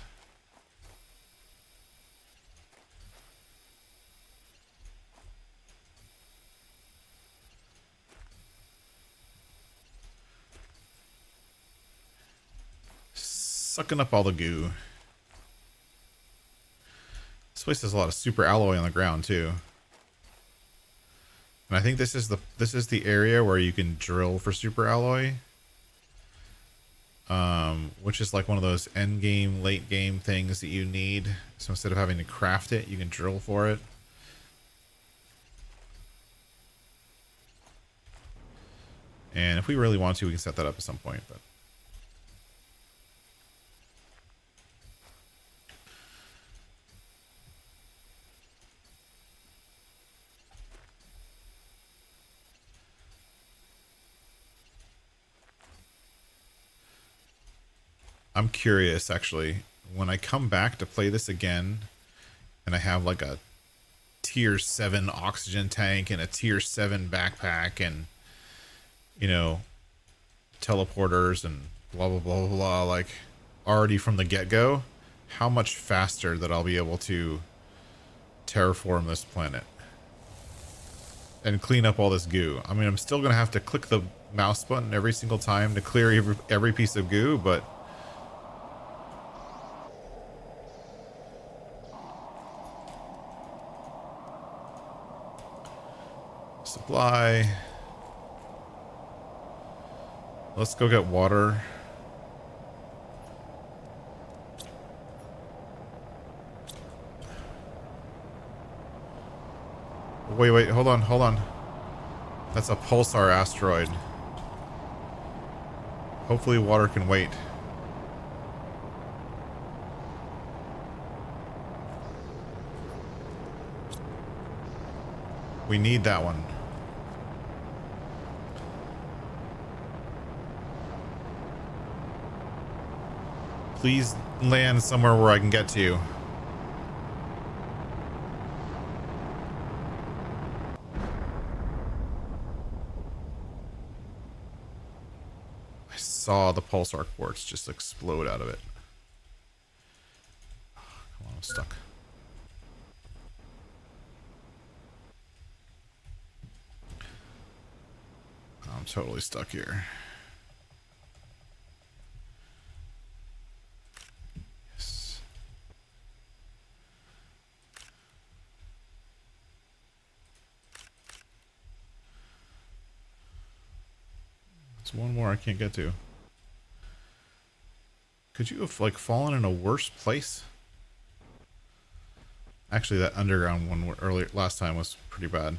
Sucking up all the goo. This place has a lot of super alloy on the ground too. And I think this is the area where you can drill for super alloy. Which is like one of those end game, late game things that you need. So instead of having to craft it, you can drill for it. And if we really want to, we can set that up at some point, but I'm curious, actually, when I come back to play this again, and I have like a tier 7 oxygen tank and a tier 7 backpack and, you know, teleporters and blah, blah, blah, blah, blah, like already from the get-go, how much faster that I'll be able to terraform this planet and clean up all this goo. I mean, I'm still going to have to click the mouse button every single time to clear every piece of goo, but supply. Let's go get water. Wait, hold on. That's a pulsar asteroid. Hopefully water can wait. We need that one. Please land somewhere where I can get to. I saw the pulsar quartz just explode out of it. Oh, come on, I'm stuck. I'm totally stuck here. one more I can't get to. Could you have like fallen in a worse place? Actually, that underground one earlier last time was pretty bad.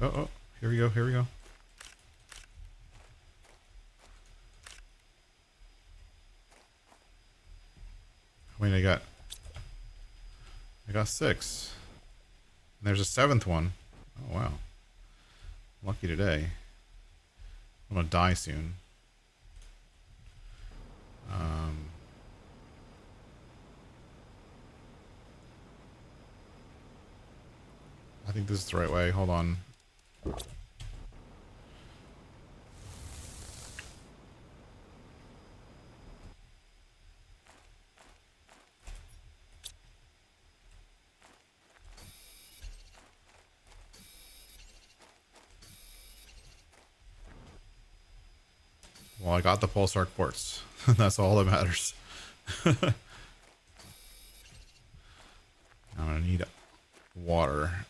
Oh, here we go, here we go. I mean, I got 6. And there's a 7th one. Oh, wow. Lucky today. I'm gonna die soon. I think this is the right way. Hold on. Well, I got the pulsar quartz. That's all that matters. I'm gonna need water.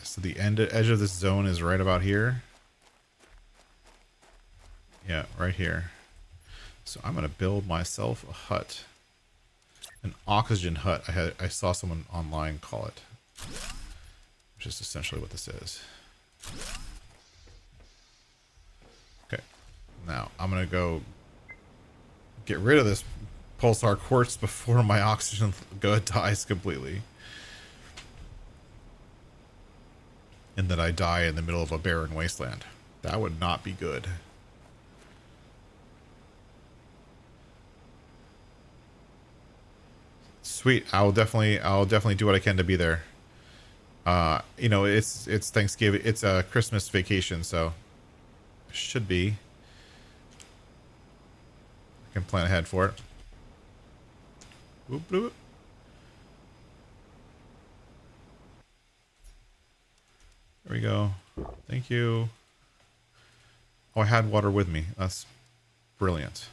So the edge of this zone is right about here. Yeah, right here. So I'm gonna build myself a hut, an oxygen hut. I saw someone online call it, which is essentially what this is. Okay, now I'm gonna go get rid of this pulsar quartz before my oxygen dies completely. And that I die in the middle of a barren wasteland. That would not be good. Sweet. I'll definitely do what I can to be there. You know, it's Thanksgiving. It's a Christmas vacation, so should be. I can plan ahead for it. Whoop, whoop. There we go. Thank you. Oh, I had water with me. That's brilliant.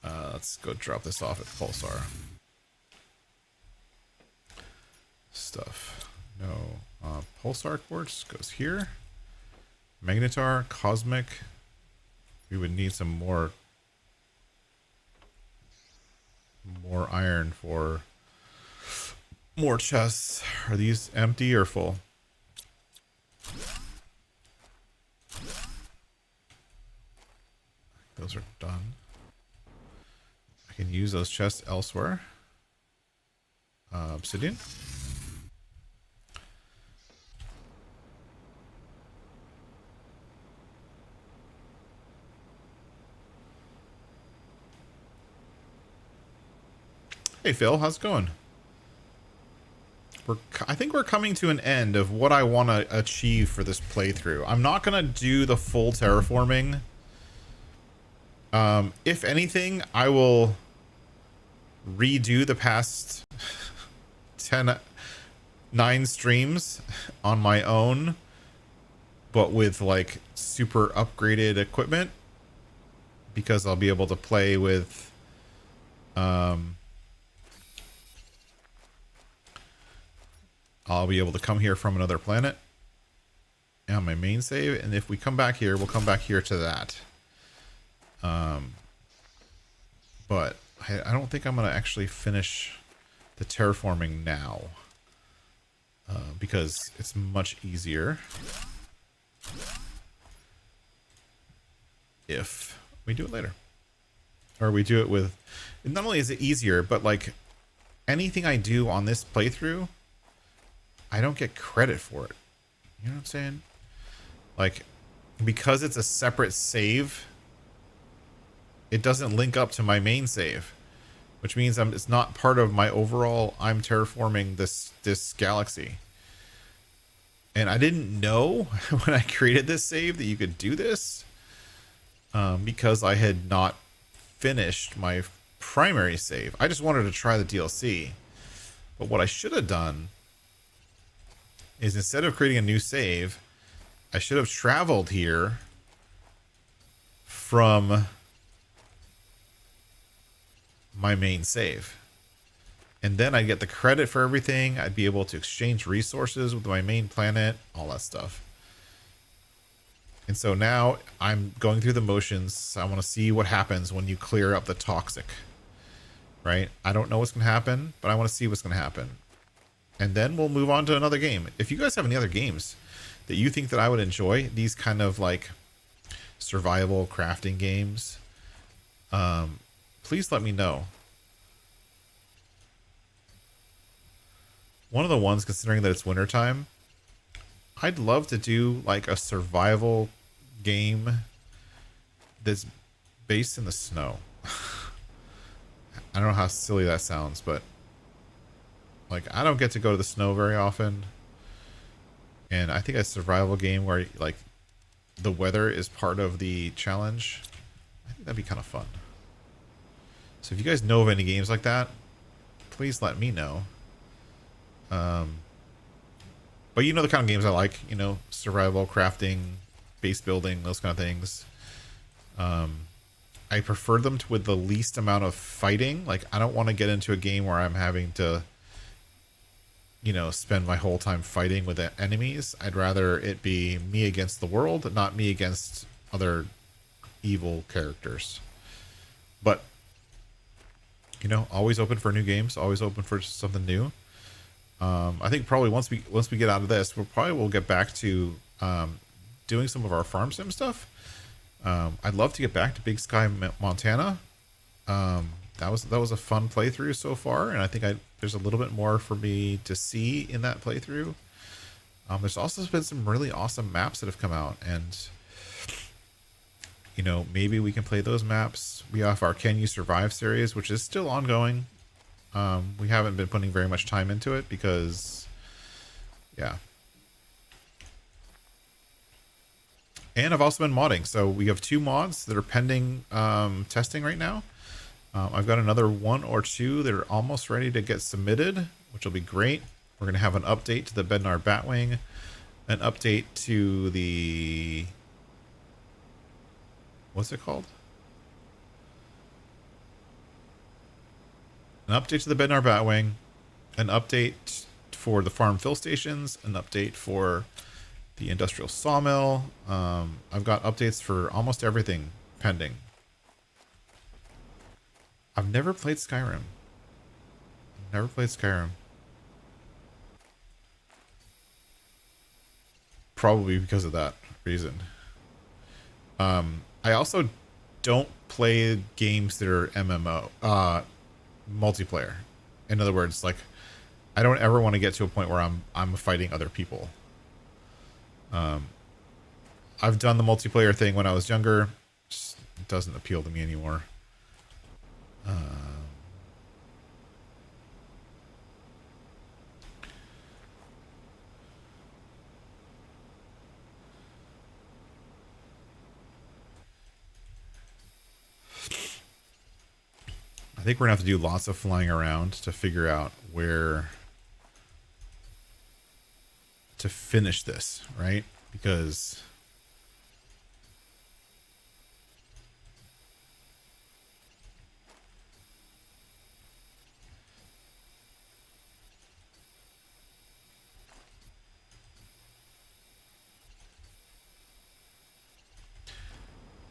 Let's go drop this off at Pulsar. Stuff. No. Pulsar quartz goes here. Magnetar, Cosmic. We would need some more iron for more chests. Are these empty or full? Those are done. I can use those chests elsewhere. Obsidian. Hey Phil, how's it going? I think we're coming to an end of what I want to achieve for this playthrough. I'm not going to do the full terraforming. If anything, I will redo the past 9 streams on my own, but with like super upgraded equipment, because I'll be able to play with I'll be able to come here from another planet on my main save, and if we come back here, we'll come back here to that. But I don't think I'm going to actually finish the terraforming now, because it's much easier if we do it later, or we do it with. Not only is it easier, but like anything I do on this playthrough, I don't get credit for it. You know what I'm saying? Like, because it's a separate save, it doesn't link up to my main save, which means it's not part of my overall. I'm terraforming this galaxy, and I didn't know when I created this save that you could do this, because I had not finished my primary save. I just wanted to try the DLC, but what I should have done is, instead of creating a new save, I should have traveled here from my main save. And then I'd get the credit for everything. I'd be able to exchange resources with my main planet, all that stuff. And so now I'm going through the motions. I want to see what happens when you clear up the toxic, right? I don't know what's going to happen, but I want to see what's going to happen. And then we'll move on to another game. If you guys have any other games that you think that I would enjoy, these kind of like survival crafting games, please let me know. One of the ones, considering that it's wintertime, I'd love to do like a survival game that's based in the snow. I don't know how silly that sounds, but like I don't get to go to the snow very often. And I think a survival game where like the weather is part of the challenge, I think that'd be kind of fun. So if you guys know of any games like that, please let me know. But you know the kind of games I like, you know, survival, crafting, base building, those kind of things. I prefer them with the least amount of fighting. Like, I don't want to get into a game where I'm having to, you know, spend my whole time fighting with the enemies. I'd rather it be me against the world, not me against other evil characters. But, you know, always open for new games, always open for something new. I think probably once we get out of this, we'll get back to doing some of our farm sim stuff. I'd love to get back to Big Sky, Montana. That was a fun playthrough so far, and I think there's a little bit more for me to see in that playthrough. There's also been some really awesome maps that have come out, and you know, maybe we can play those maps. We have our Can You Survive series, which is still ongoing. We haven't been putting very much time into it because, yeah. And I've also been modding. So we have 2 mods that are pending testing right now. I've got another 1 or 2 that are almost ready to get submitted, which will be great. We're going to have an update to the Bednar Batwing, an update to the... what's it called? An update to the Bednar Batwing, an update for the farm fill stations, an update for the industrial sawmill. I've got updates for almost everything pending. I've never played Skyrim. Probably because of that reason. I also don't play games that are MMO. Multiplayer. In other words, like, I don't ever want to get to a point where I'm fighting other people. I've done the multiplayer thing when I was younger. Just doesn't appeal to me anymore. I think we're gonna have to do lots of flying around to figure out where to finish this, right? Because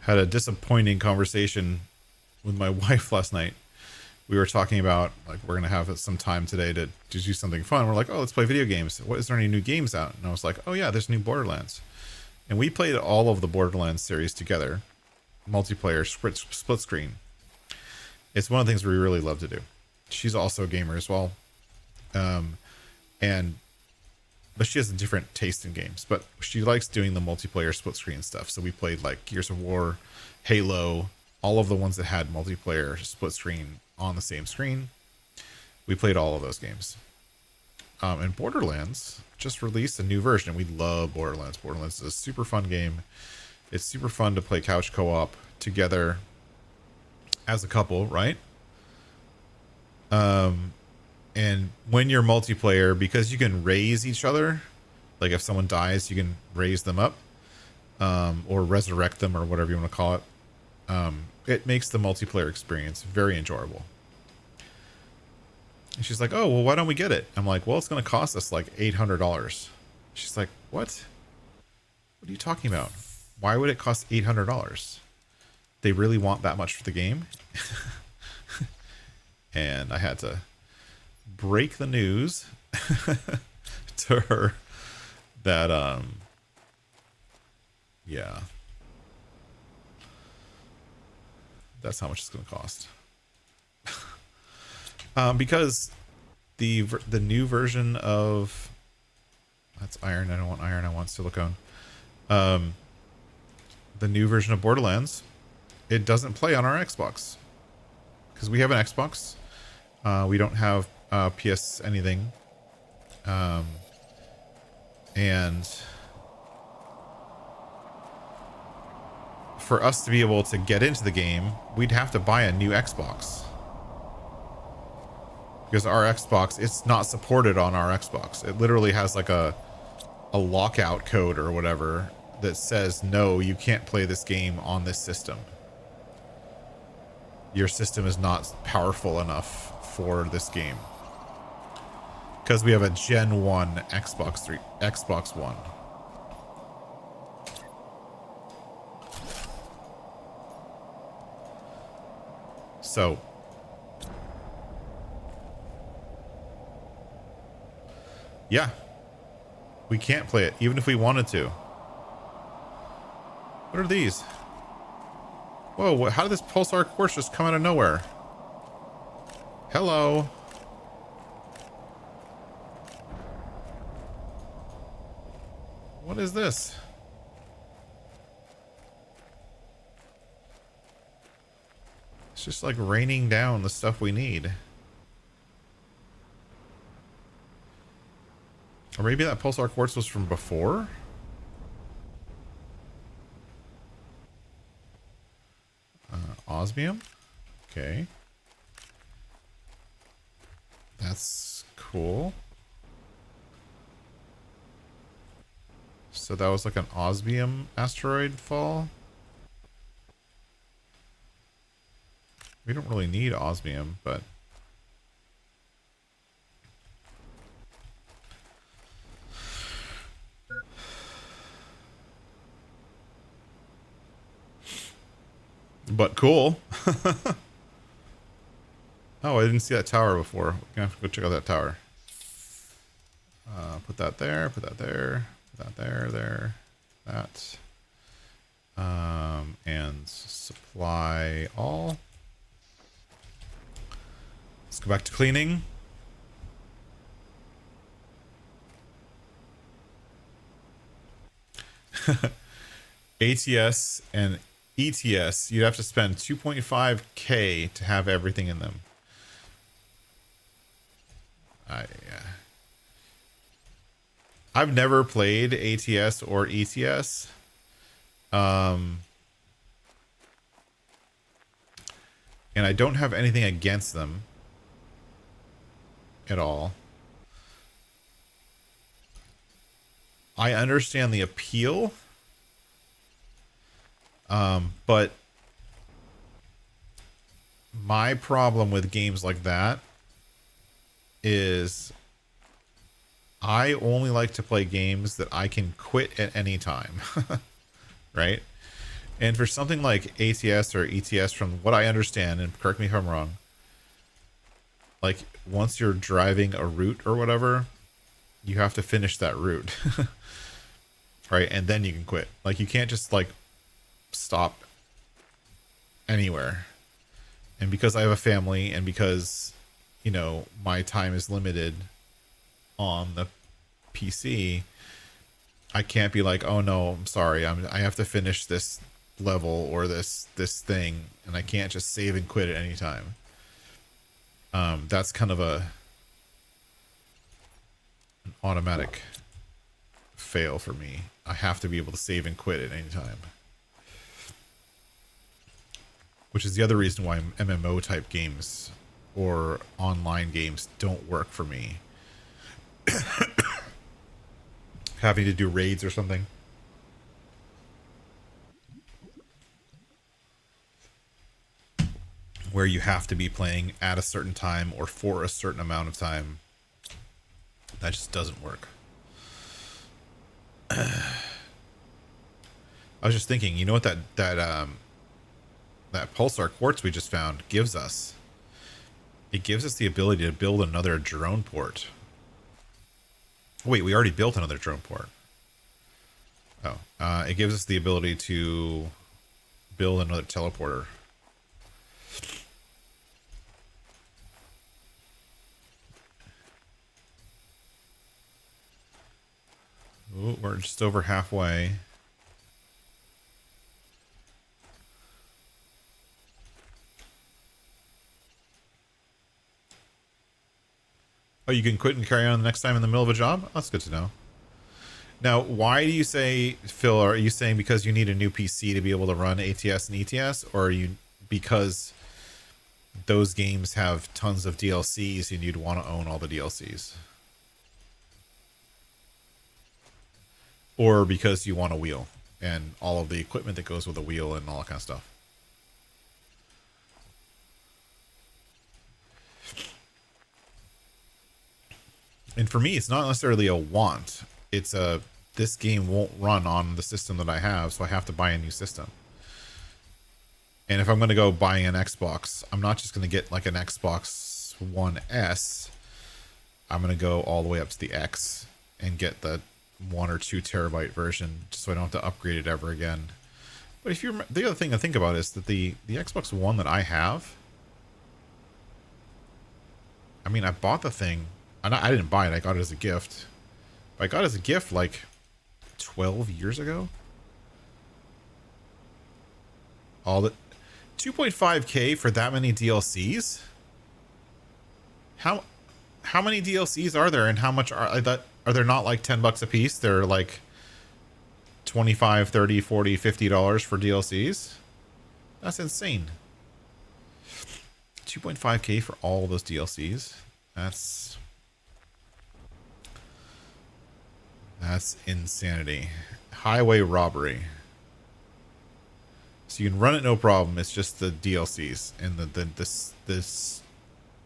had a disappointing conversation with my wife last night. We were talking about, like, we're going to have some time today to do something fun. We're like, oh, let's play video games. Is there any new games out? And I was like, oh yeah, there's new Borderlands. And we played all of the Borderlands series together. Multiplayer, split screen. It's one of the things we really love to do. She's also a gamer as well. But she has a different taste in games. But she likes doing the multiplayer split screen stuff. So we played like Gears of War, Halo, all of the ones that had multiplayer split screen on the same screen. We played all of those games. And Borderlands just released a new version. We love Borderlands. Borderlands is a super fun game. It's super fun to play couch co-op together as a couple, right? And when you're multiplayer, because you can raise each other, like if someone dies, you can raise them up, or resurrect them, or whatever you want to call it. It makes the multiplayer experience very enjoyable. And she's like, oh, well, why don't we get it? I'm like, well, it's going to cost us like $800. She's like, what? What are you talking about? Why would it cost $800? They really want that much for the game? And I had to break the news to her that, yeah, that's how much it's going to cost. Because the new version of, that's iron. I don't want iron. I want silicone. The new version of Borderlands, it doesn't play on our Xbox because we have an Xbox. We don't have PS anything. And for us to be able to get into the game, we'd have to buy a new Xbox. Because our Xbox, it's not supported on our Xbox. It literally has like a lockout code or whatever that says, no, you can't play this game on this system. Your system is not powerful enough for this game. Because we have a Gen 1 Xbox One. So yeah, we can't play it even if we wanted to. What are these? Whoa, how did this pulsar quartz just come out of nowhere? Hello. What is this? It's just like raining down the stuff we need. Or maybe that pulsar quartz was from before? Osmium? Okay. That's cool. So that was like an osmium asteroid fall? We don't really need osmium, but... But cool. Oh, I didn't see that tower before. We're gonna have to go check out that tower. Put that there, put that there, put that there, that. And supply all. Let's go back to cleaning. ATS and ETS, you'd have to spend 2.5K to have everything in them. I've never played ATS or ETS. And I don't have anything against them at all. I understand the appeal. But my problem with games like that is I only like to play games that I can quit at any time. Right? And for something like ATS or ETS, from what I understand, and correct me if I'm wrong, like once you're driving a route or whatever, you have to finish that route. Right? And then you can quit. Like you can't just like stop anywhere. And because I have a family and because, you know, my time is limited on the PC, I can't be like, oh no, I'm sorry, I have to finish this level or this thing, and I can't just save and quit at any time. That's kind of an automatic fail for me. I have to be able to save and quit at any time. Which is the other reason why MMO type games or online games don't work for me. Having to do raids or something. where you have to be playing at a certain time or for a certain amount of time. That just doesn't work. I was just thinking, you know what that pulsar quartz we just found gives us? It gives us the ability to build another drone port. Wait, we already built another drone port. Oh, it gives us the ability to build another teleporter. Ooh, we're just over halfway. Oh, you can quit and carry on the next time in the middle of a job? That's good to know. Now, why do you say, Phil, are you saying because you need a new PC to be able to run ATS and ETS? Or are you because those games have tons of DLCs and you'd want to own all the DLCs? Or because you want a wheel and all of the equipment that goes with a wheel and all that kind of stuff? And for me, it's not necessarily a want. It's a, this game won't run on the system that I have, so I have to buy a new system. And if I'm going to go buying an Xbox, I'm not just going to get like an Xbox One S. I'm going to go all the way up to the X and get the 1 or 2 terabyte version just so I don't have to upgrade it ever again. But if you're, the other thing to think about is that the Xbox One that I have, I mean, I bought the thing. I didn't buy it. I got it as a gift. But I got it as a gift like 12 years ago. All the 2.5K for that many DLCs? How many DLCs are there, and how much are there not like $10 a piece? They're like $25, $30, $40, $50 for DLCs. That's insane. 2.5K for all those DLCs. That's insanity. Highway robbery. So you can run it no problem. It's just the DLCs and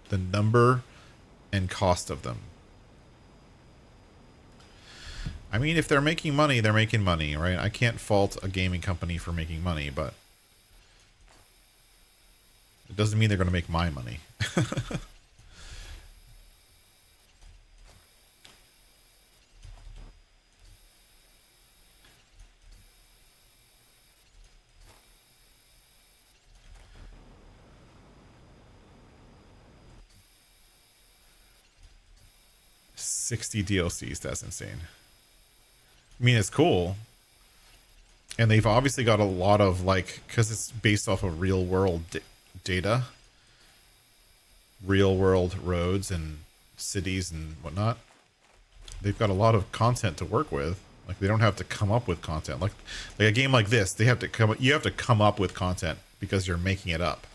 the number and cost of them. I mean, if they're making money, they're making money, right? I can't fault a gaming company for making money, but it doesn't mean they're going to make my money. $60 DLCs, that's insane. I mean, it's cool. And they've obviously got a lot of, like, because it's based off of real world data, real world roads and cities and whatnot. They've got a lot of content to work with. Like, they don't have to come up with content. Like a game like this, you have to come up with content because you're making it up,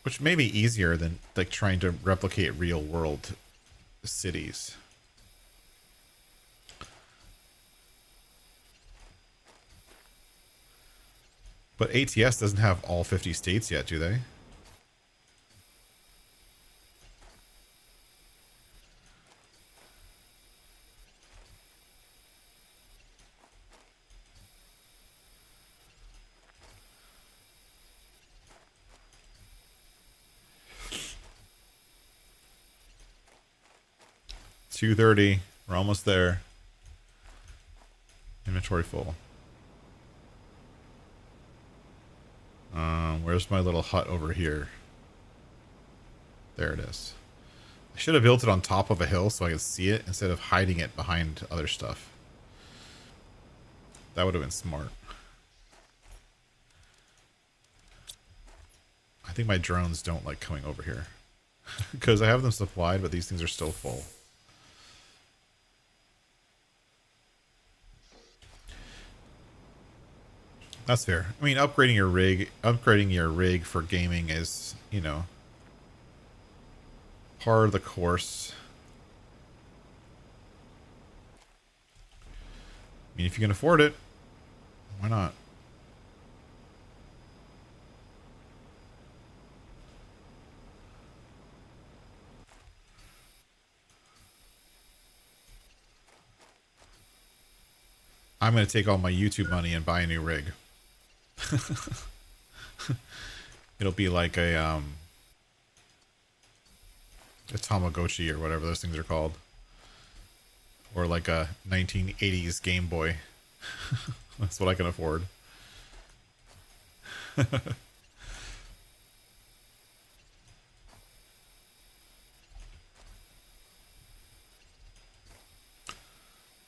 which may be easier than like trying to replicate real world cities. But ATS doesn't have all 50 states yet, do they? $230. We're almost there. Inventory full. Where's my little hut over here? There it is. I should have built it on top of a hill so I could see it instead of hiding it behind other stuff. That would have been smart. I think my drones don't like coming over here. Because I have them supplied, but these things are still full. That's fair. I mean, upgrading your rig for gaming is, you know, part of the course. I mean, if you can afford it, why not? I'm going to take all my YouTube money and buy a new rig. It'll be like a Tamagotchi or whatever those things are called. Or like a 1980s Game Boy. That's what I can afford.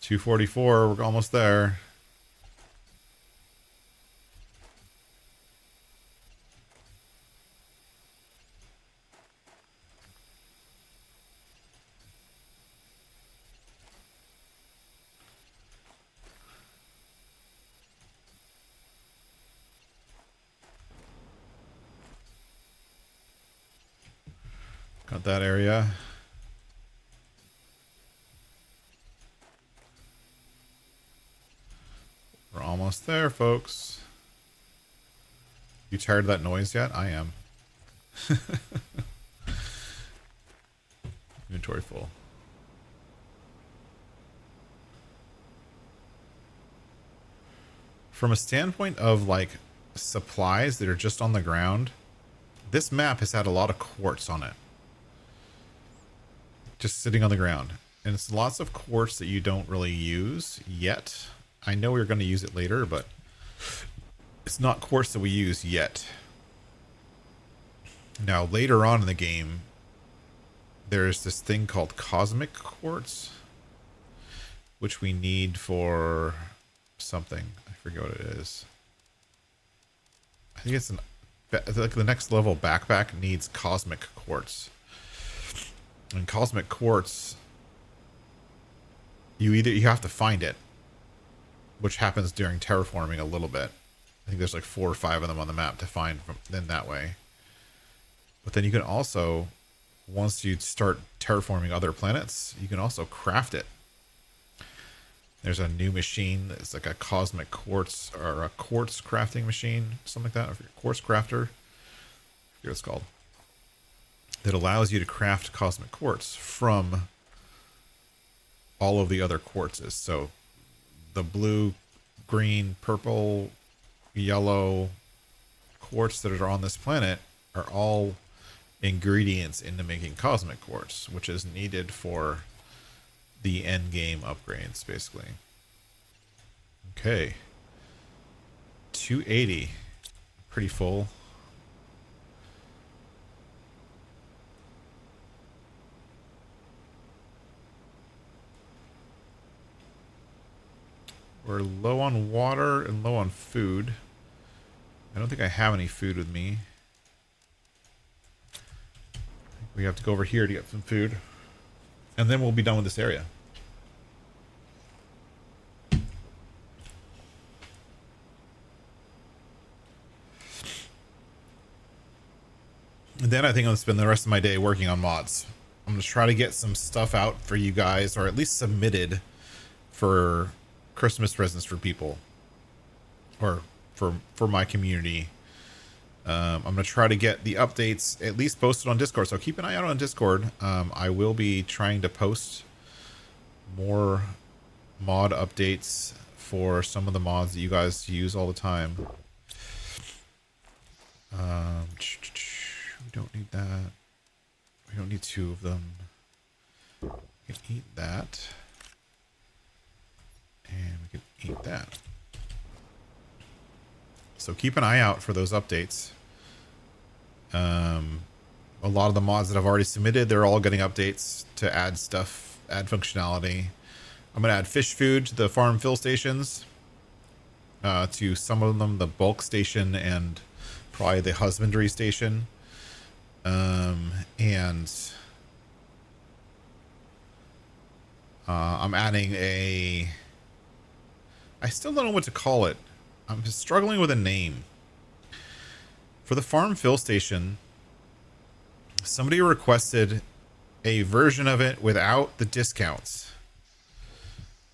$244, we're almost there. Got that area. We're almost there, folks. You tired of that noise yet? I am. Inventory full. From a standpoint of like supplies that are just on the ground, this map has had a lot of quartz on it. Just sitting on the ground. And it's lots of quartz that you don't really use yet. I know we're going to use it later, but it's not quartz that we use yet. Now, later on in the game, there's this thing called cosmic quartz, which we need for something. I forget what it is. I think it's like the next level backpack needs cosmic quartz. And cosmic quartz, you have to find it, which happens during terraforming a little bit. I think there's like 4 or 5 of them on the map to find from then that way. But then you can also, once you start terraforming other planets, you can also craft it. There's a new machine that's like a cosmic quartz or a quartz crafting machine, something like that. Quartz crafter. I forget what it's called. That allows you to craft cosmic quartz from all of the other quartzes. So the blue, green, purple, yellow quartz that are on this planet are all ingredients into making cosmic quartz, which is needed for the end game upgrades, basically. Okay. 280. Pretty full. We're low on water and low on food. I don't think I have any food with me. We have to go over here to get some food. And then we'll be done with this area. And then I think I'm going to spend the rest of my day working on mods. I'm going to try to get some stuff out for you guys, or at least submitted for Christmas presents for people, or for my community. I'm going to try to get the updates at least posted on Discord, so keep an eye out on Discord. I will be trying to post more mod updates for some of the mods that you guys use all the time. We don't need that. We don't need 2 of them. We can eat that. And we can eat that. So keep an eye out for those updates. A lot of the mods that I've already submitted, they're all getting updates to add stuff, add functionality. I'm going to add fish food to the farm fill stations. To some of them, the bulk station and probably the husbandry station. And I'm adding a... I still don't know what to call it. I'm struggling with a name. For the farm fill station, somebody requested a version of it without the discounts.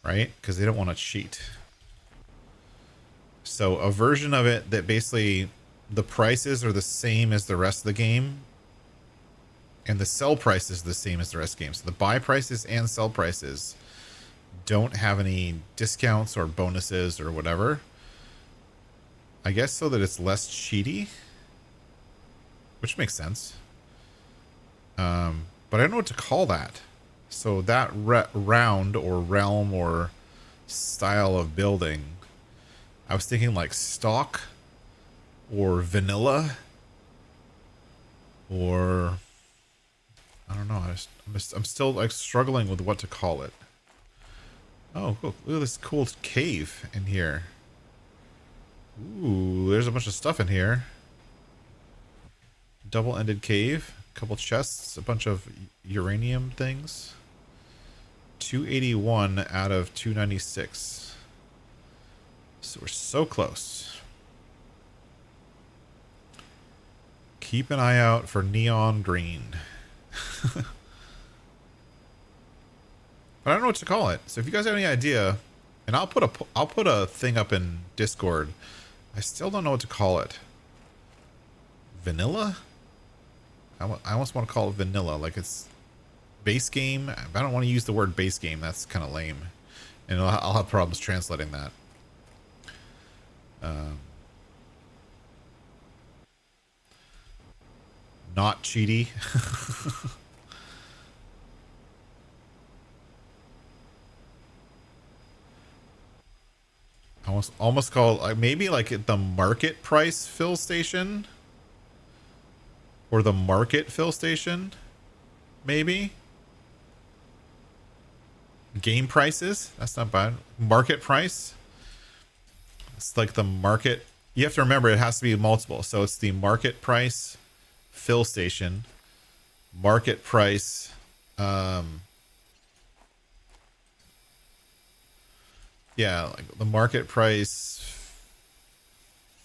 Right? Because they don't want to cheat. So a version of it that basically the prices are the same as the rest of the game. And the sell price is the same as the rest of the game. So the buy prices and sell prices don't have any discounts or bonuses or whatever. I guess so that it's less cheaty, which makes sense. But I don't know what to call that. So that round or realm or style of building, I was thinking like stock or vanilla, or I don't know. I'm still like struggling with what to call it. Oh, cool. Look at this cool cave in here. Ooh, there's a bunch of stuff in here. Double-ended cave, a couple chests, a bunch of uranium things. 281 out of 296. So we're so close. Keep an eye out for neon green. But I don't know what to call it. So if you guys have any idea, and I'll put a thing up in Discord. I still don't know what to call it. Vanilla? I almost want to call it vanilla, like it's base game. I don't want to use the word base game. That's kind of lame, and I'll have problems translating that. Not cheaty. Almost called like maybe like the market price fill station, or the market fill station, maybe. Game prices, that's not bad. Market price, it's like the market. You have to remember it has to be multiple, so it's the market price fill station, market price yeah, like the market price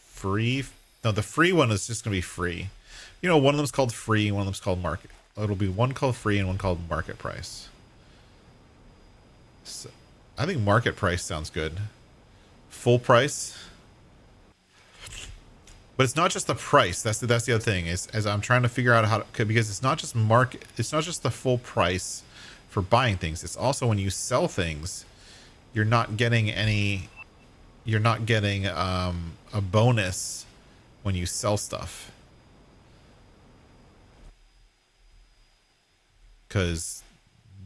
free. No, the free one is just gonna be free. You know, one of them's called free, one of them's called market. It'll be one called free and one called market price. So I think market price sounds good. Full price. But it's not just the price. That's the other thing. Is as I'm trying to figure out how to, because it's not just market. It's not just the full price for buying things. It's also when you sell things, you're not getting any. You're not getting a bonus when you sell stuff, because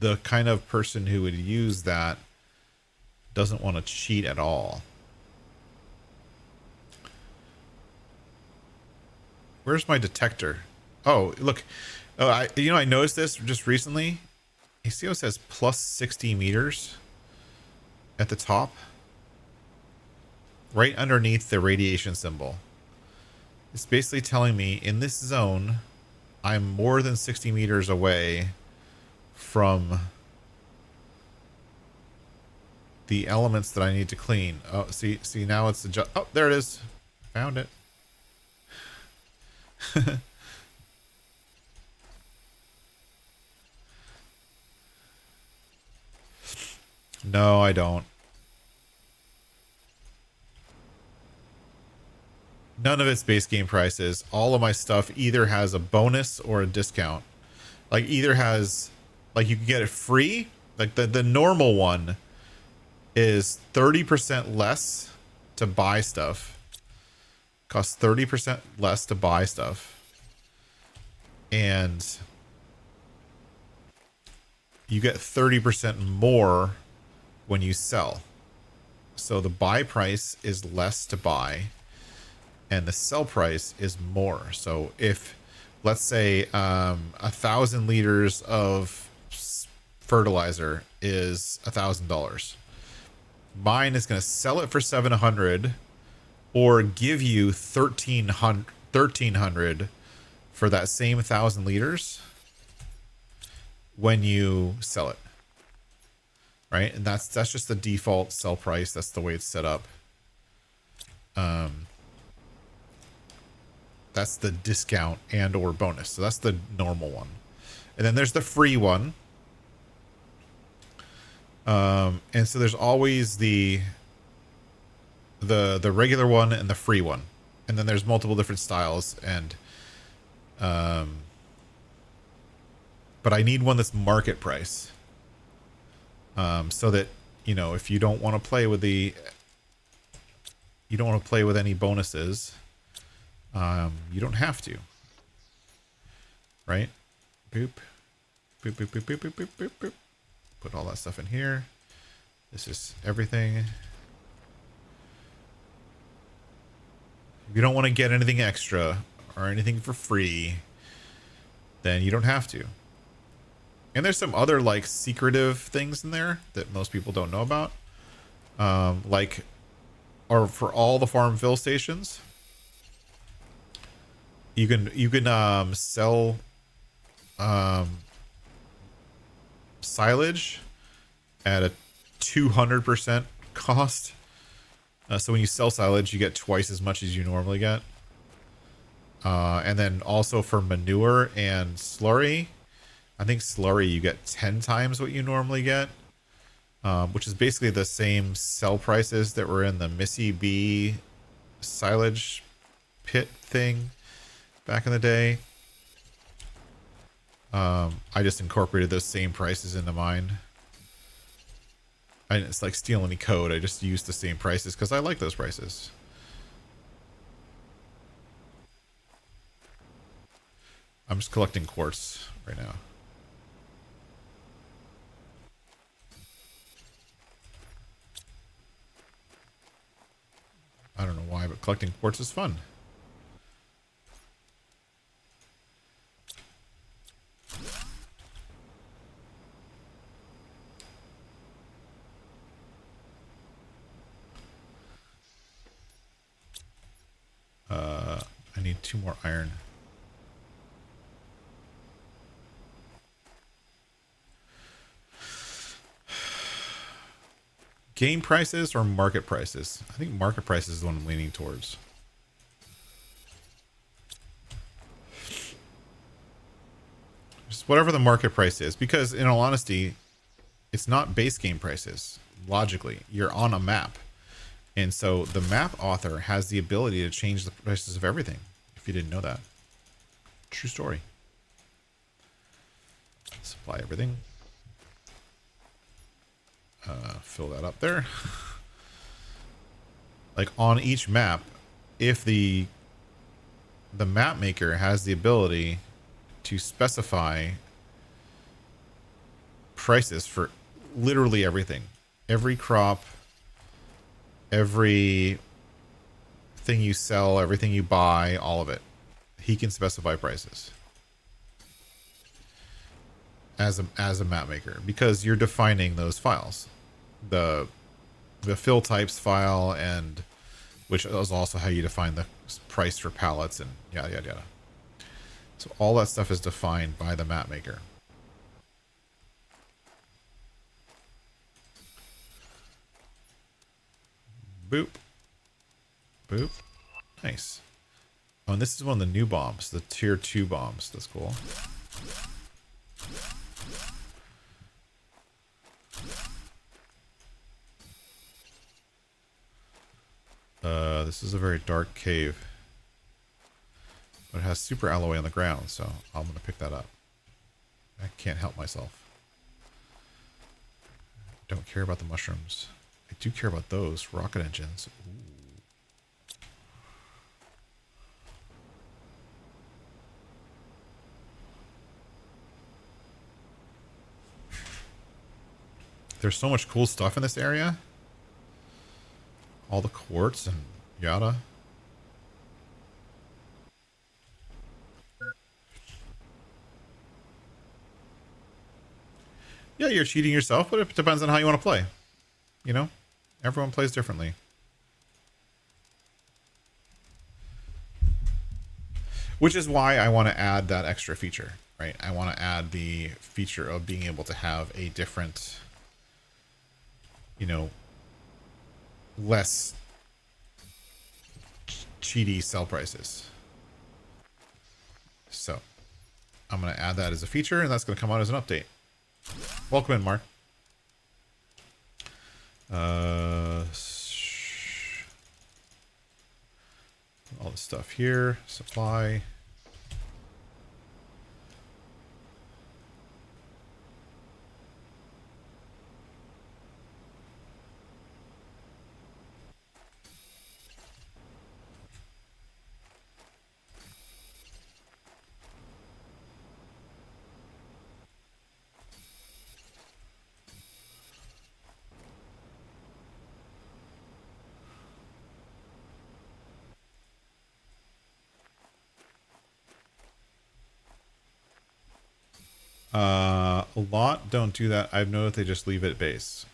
the kind of person who would use that doesn't want to cheat at all. Where's my detector? Oh, look. Oh, I noticed this just recently. You see how it says plus 60 meters at the top? Right underneath the radiation symbol. It's basically telling me in this zone, I'm more than 60 meters away from the elements that I need to clean. Oh, see now it's oh, there it is. Found it. No, I don't. None of it's base game prices. All of my stuff either has a bonus or a discount. Like either has, like you can get it free. Like the normal one is 30% less to buy stuff. Costs 30% less to buy stuff. And you get 30% more when you sell. So the buy price is less to buy, and the sell price is more. So if, let's say, 1,000 liters of fertilizer is $1,000, mine is going to sell it for 700, or give you 1,300 for that same 1,000 liters when you sell it. Right, and that's just the default sell price. That's the way it's set up. That's the discount and or bonus. So that's the normal one, and then there's the free one. And so there's always the regular one and the free one, and then there's multiple different styles. And but I need one that's market price. So that you know, if you don't want to play with you don't want to play with any bonuses, you don't have to, right? Boop, boop, boop, boop, boop, boop, boop, boop, boop. Put all that stuff in here. This is everything. If you don't want to get anything extra or anything for free, then you don't have to. And there's some other like secretive things in there that most people don't know about. Like, or for all the farm fill stations, you can sell silage at a 200% cost. So when you sell silage, you get twice as much as you normally get. And then also for manure and slurry, I think slurry you get 10 times what you normally get, which is basically the same sell prices that were in the Missy B silage pit thing back in the day. I just incorporated those same prices into mine. It's like stealing any code. I just used the same prices because I like those prices. I'm just collecting quartz right now. I don't know why, but collecting quartz is fun. I need 2 more iron. Game prices or market prices? I think market prices is the one I'm leaning towards. Just whatever the market price is, because in all honesty, it's not base game prices. Logically, you're on a map. And so the map author has the ability to change the prices of everything. If you didn't know that. True story. Supply everything. Fill that up there. Like on each map, if the map maker has the ability to specify prices for literally everything, every crop, every thing you sell, everything you buy, all of it, he can specify prices as a map maker, because you're defining those files, the fill types file, and which is also how you define the price for pallets and yada yada yada. So all that stuff is defined by the map maker. Boop. Boop. Nice. Oh, and this is one of the new bombs, the tier 2 bombs. That's cool. This is a very dark cave. But it has super alloy on the ground, so I'm going to pick that up. I can't help myself. Don't care about the mushrooms. I do care about those rocket engines. Ooh. There's so much cool stuff in this area. All the quartz and yada. Yeah, you're cheating yourself, but it depends on how you want to play. You know? Everyone plays differently. Which is why I want to add that extra feature, right? I want to add the feature of being able to have a different, you know, less cheaty sell prices. So I'm going to add that as a feature, and that's going to come out as an update. Welcome in, Mark. All the stuff here. Supply. A lot don't do that. I've noticed they just leave it at base.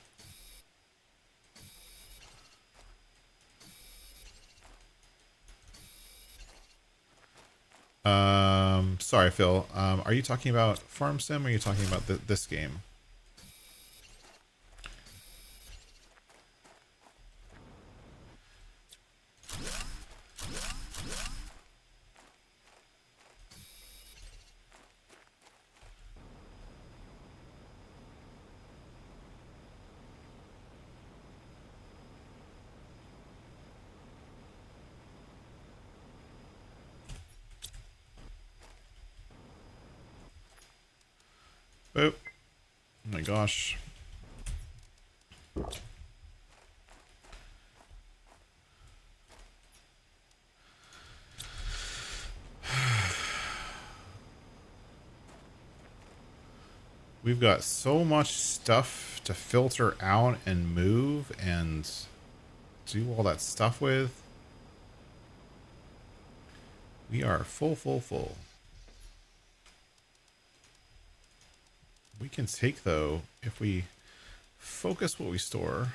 Sorry, Phil. Are you talking about Farm Sim or are you talking about this game? Oh, my gosh. We've got so much stuff to filter out and move and do all that stuff with. We are full. We can take, though, if we focus what we store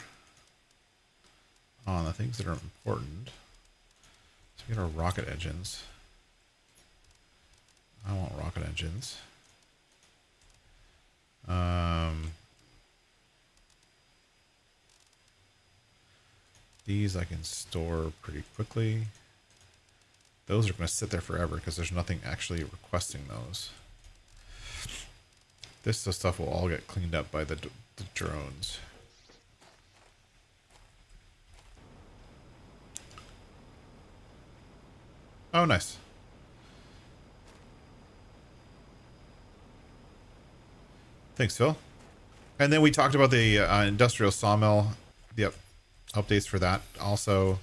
on the things that are important. So we get our rocket engines. I want rocket engines. These I can store pretty quickly. Those are going to sit there forever because there's nothing actually requesting those. This stuff will all get cleaned up by the drones. Oh, nice. Thanks, Phil. And then we talked about the industrial sawmill. Yep. Updates for that. Also,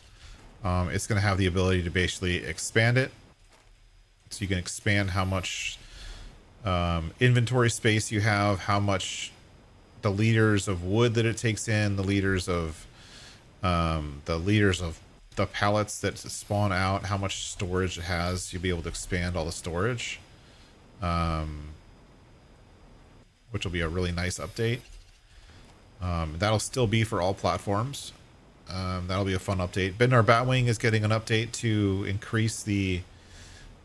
it's going to have the ability to basically expand it. So you can expand how much inventory space you have, how much the liters of wood that it takes in, the liters of the pallets that spawn out, how much storage it has. You'll be able to expand all the storage, which will be a really nice update. That'll still be for all platforms. That'll be a fun update. Bendar Batwing is getting an update to increase the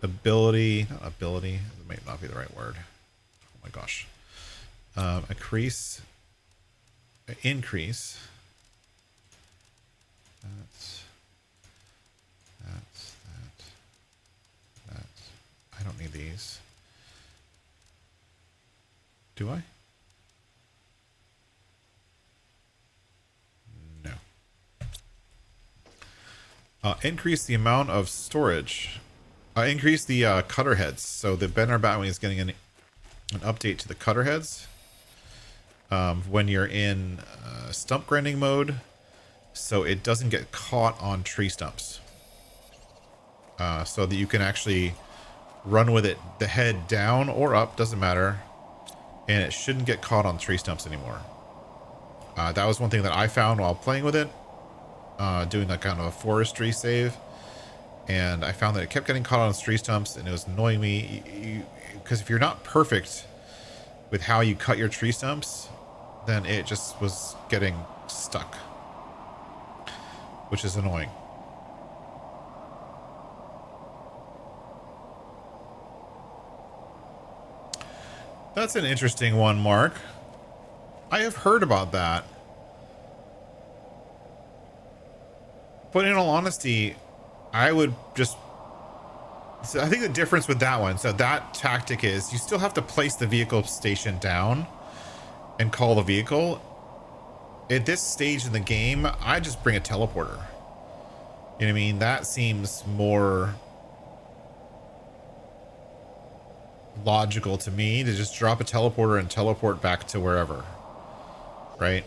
ability. Not ability. It might not be the right word. Oh my gosh. Increase. That. I don't need these. Do I? No. Increase the amount of storage. Increase the cutter heads. So the Bendar Batwing is getting an update to the cutter heads when you're in stump grinding mode, so it doesn't get caught on tree stumps. So that you can actually run with it, the head down or up, doesn't matter, and it shouldn't get caught on tree stumps anymore. That was one thing that I found while playing with it, doing that kind of a forestry save, and I found that it kept getting caught on tree stumps, and it was annoying me, because if you're not perfect with how you cut your tree stumps, then it just was getting stuck, which is annoying. That's an interesting one, Mark. I have heard about that. But in all honesty, I would just... So I think the difference with that one, so that tactic is you still have to place the vehicle station down and call the vehicle. At this stage in the game, I just bring a teleporter. You know what I mean? That seems more logical to me, to just drop a teleporter and teleport back to wherever. Right?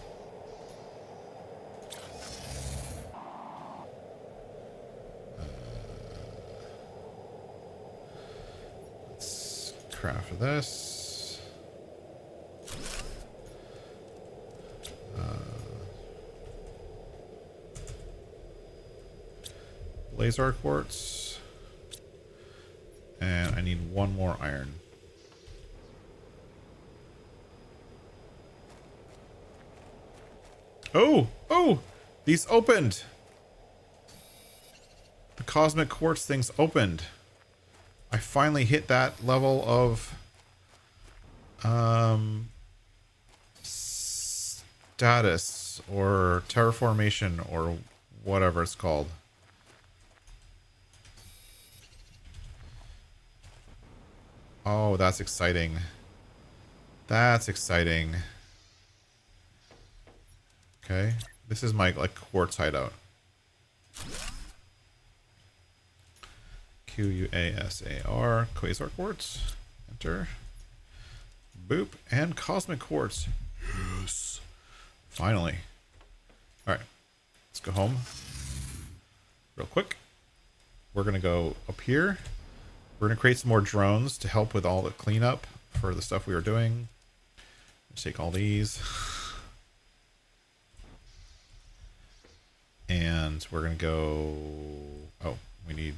Let's craft this. Laser quartz. And I need one more iron. Oh, oh, these opened. The cosmic quartz things opened. I finally hit that level of status or terraformation or whatever it's called. Oh, that's exciting. That's exciting. Okay. This is my like quartz hideout. Quasar, Quasar quartz. Enter. Boop. And cosmic quartz. Yes. Finally. Alright. Let's go home. Real quick. We're going to go up here. We're going to create some more drones to help with all the cleanup for the stuff we were doing. Let's take all these. And we're going to go... Oh, we need...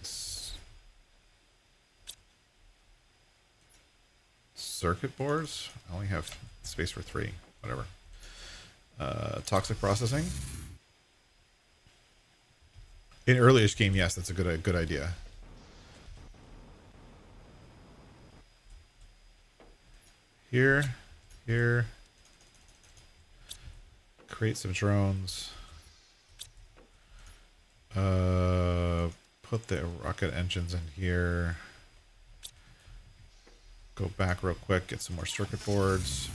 circuit boards. I only have space for 3. Whatever. Toxic processing. In earliest game, yes, that's a good idea. Here. Create some drones. Put the rocket engines in here. Go back real quick, get some more circuit boards.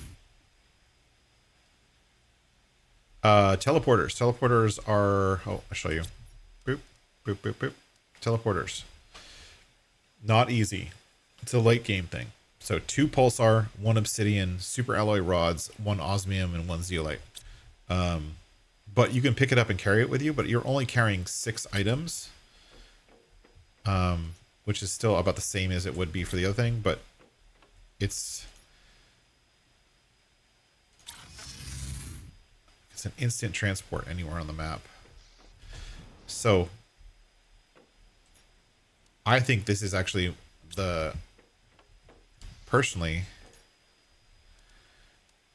Teleporters. Teleporters are... Oh, I'll show you. Boop, boop, boop, boop. Teleporters. Not easy. It's a late game thing. So 2 pulsar, 1 obsidian, super alloy rods, 1 osmium, and 1 zeolite. But you can pick it up and carry it with you, but you're only carrying 6 items. Which is still about the same as it would be for the other thing, but it's an instant transport anywhere on the map. So I think this is actually the... Personally,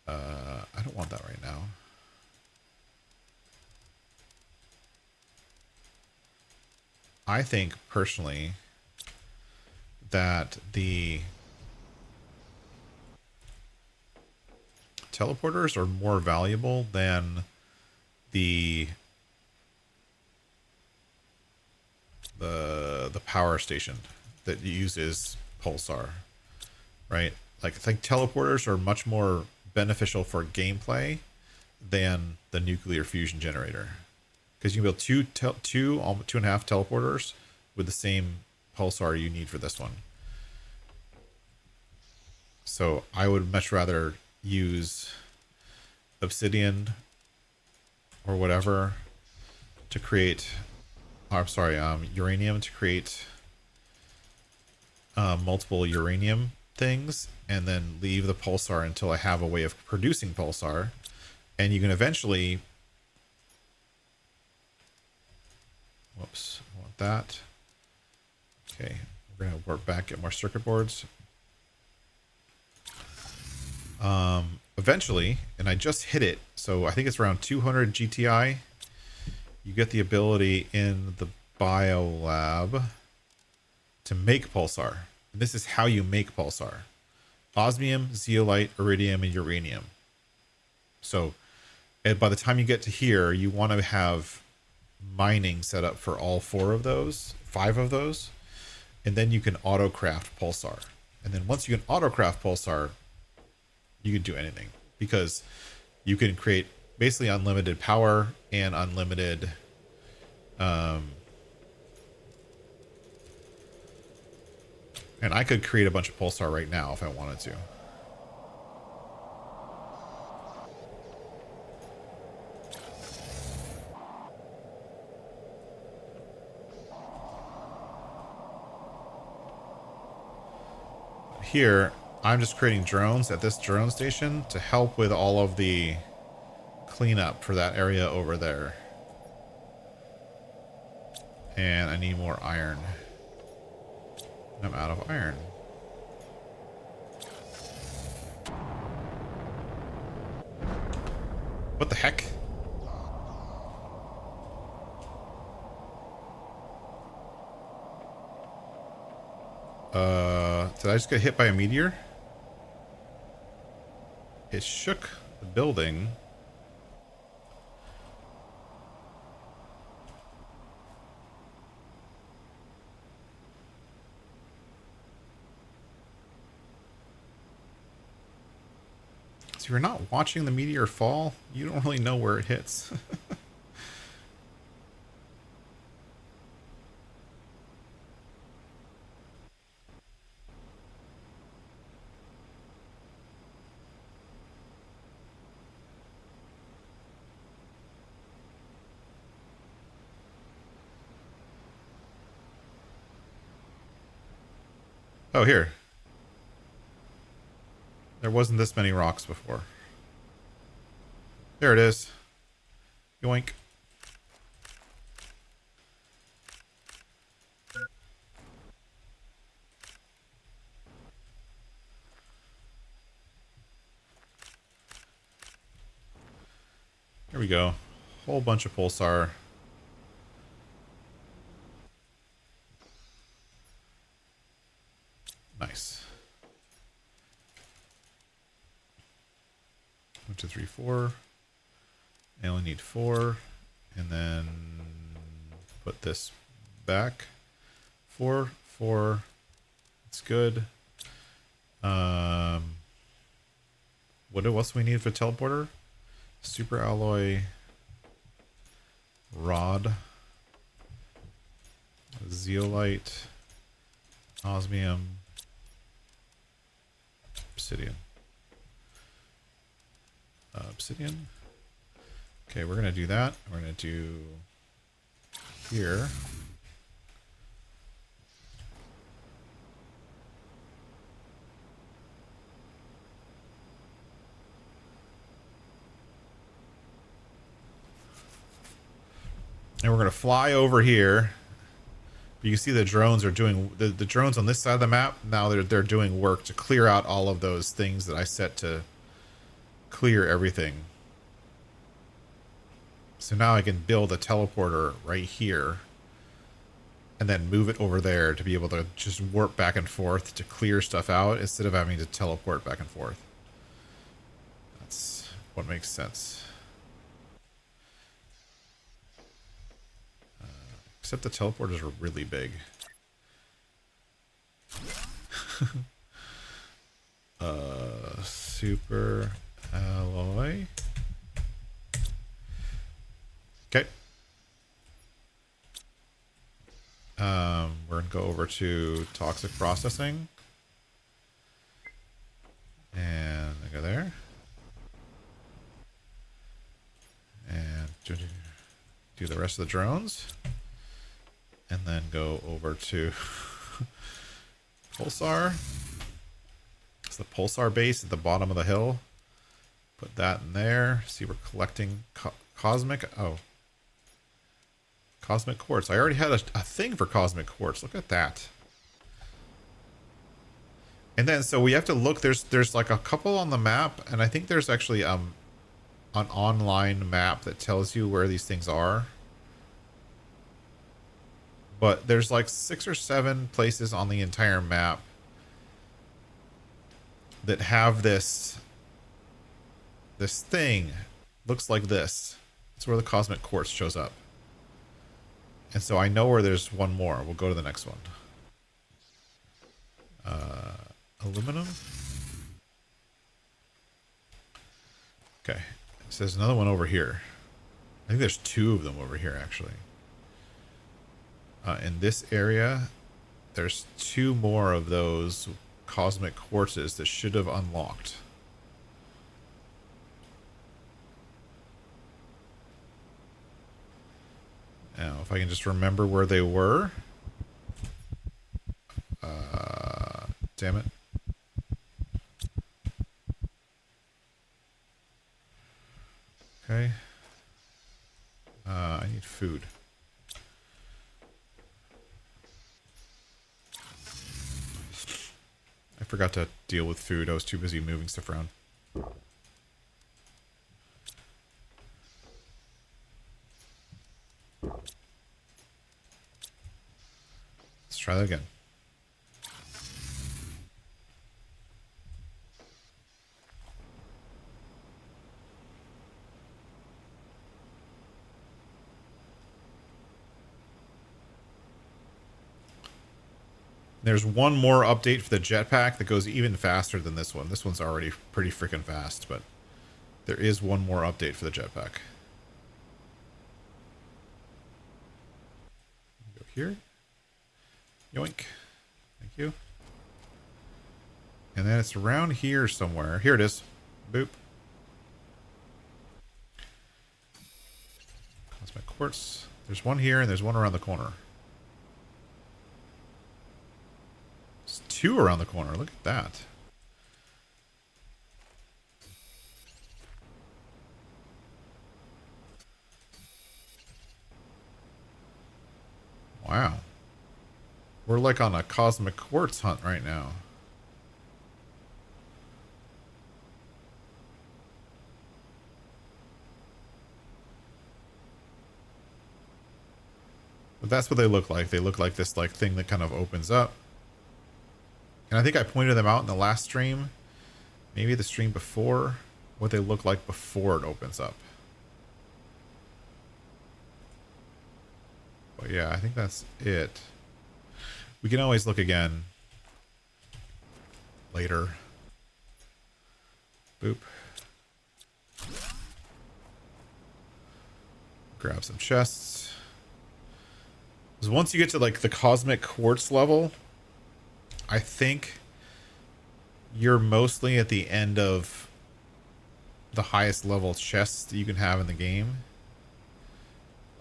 I don't want that right now. I think personally that the teleporters are more valuable than the power station that uses pulsar, right? Like I think teleporters are much more beneficial for gameplay than the nuclear fusion generator, because you can build 2.5 teleporters with the same pulsar you need for this one. So I would much rather use obsidian or whatever to create, uranium to create multiple uranium things, and then leave the pulsar until I have a way of producing pulsar. And you can eventually... Whoops, I want that. Okay, we're going to work back, get more circuit boards. Eventually, and I just hit it, so I think it's around 200 GTI, you get the ability in the biolab to make pulsar. And this is how you make pulsar: osmium, zeolite, iridium, and uranium. So by the time you get to here, you want to have mining set up for all 5 of those, and then you can auto craft pulsar. And then once you can auto craft pulsar, you can do anything, because you can create basically unlimited power and unlimited and I could create a bunch of pulsar right now if I wanted to. Here, I'm just creating drones at this drone station to help with all of the cleanup for that area over there. And I need more iron. I'm out of iron. What the heck? Did I just get hit by a meteor? It shook the building. So if you're not watching the meteor fall, you don't really know where it hits. Oh, here. There wasn't this many rocks before. There it is. Yoink. Here we go. Whole bunch of pulsar. Nice. 1, 2, 3, 4. I only need 4. And then put this back. 4, 4. It's good. What else do we need for teleporter? Super alloy rod, zeolite, osmium, obsidian. Obsidian. Okay, we're gonna do that. We're gonna do here. And we're going to fly over here. You can see the drones are doing... The drones on this side of the map, now they're doing work to clear out all of those things that I set to clear everything. So now I can build a teleporter right here. And then move it over there to be able to just warp back and forth to clear stuff out instead of having to teleport back and forth. That's what makes sense. Except the teleporters are really big. Super alloy. Okay. We're gonna go over to toxic processing. And I go there. And do the rest of the drones. And then go over to Pulsar. It's the Pulsar base at the bottom of the hill. Put that in there. See, we're collecting cosmic. Oh. Cosmic quartz. I already had a thing for cosmic quartz. Look at that. And then, so we have to look. There's like a couple on the map. And I think there's actually an online map that tells you where these things are. But there's like 6 or 7 places on the entire map that have this thing. Looks like this. It's where the cosmic quartz shows up. And so I know where there's one more. We'll go to the next one. Aluminum. Okay. So there's another one over here. I think there's 2 of them over here, actually. In this area, there's 2 more of those cosmic quartzes that should have unlocked. Now, if I can just remember where they were. Damn it. Okay. I need food. I forgot to deal with food. I was too busy moving stuff around. Let's try that again. There's one more update for the jetpack that goes even faster than this one. This one's already pretty freaking fast, but there is one more update for the jetpack. Go here. Yoink. Thank you. And then it's around here somewhere. Here it is. Boop. Cosmic quartz. There's one here and there's one around the corner. There's two around the corner. Look at that. Wow. We're like on a cosmic quartz hunt right now. But that's what they look like. They look like this like thing that kind of opens up. And I think I pointed them out in the last stream. Maybe the stream before. What they look like before it opens up. But yeah, I think that's it. We can always look again. Later. Boop. Grab some chests. Because once you get to like the cosmic quartz level, I think you're mostly at the end of the highest level chests that you can have in the game.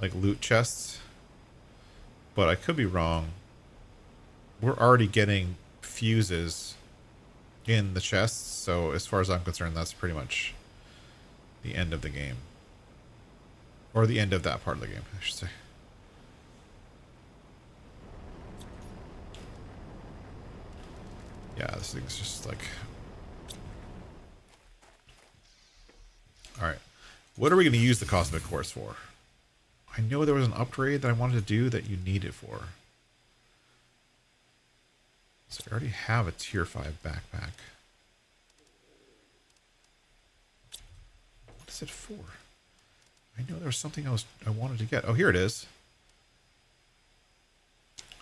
Like loot chests. But I could be wrong. We're already getting fuses in the chests, so as far as I'm concerned, that's pretty much the end of the game. Or the end of that part of the game, I should say. Yeah, this thing's just like... Alright. What are we going to use the cosmic quartz for? I know there was an upgrade that I wanted to do that you need it for. So I already have a tier 5 backpack. What is it for? I know there was something I wanted to get. Oh, here it is.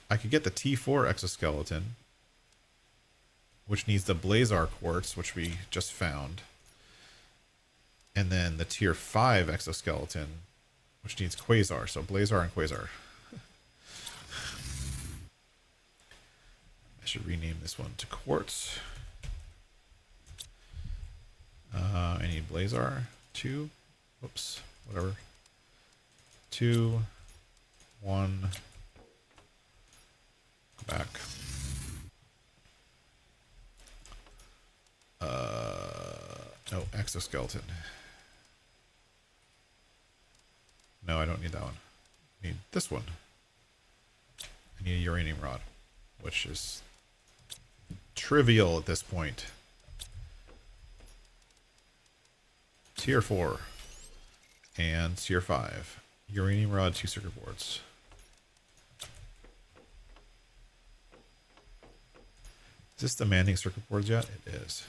I could get the T4 exoskeleton, which needs the Blazar quartz, which we just found. And then the tier 5 exoskeleton, which needs Quasar. So Blazar and Quasar. I should rename this one to Quartz. I need Blazar. 2. Whoops. Whatever. 2. 1. Go back. No, exoskeleton. No, I don't need that one. I need this one. I need a uranium rod, which is trivial at this point. Tier 4 and tier 5. Uranium rod, 2 circuit boards. Is this demanding circuit boards yet? It is.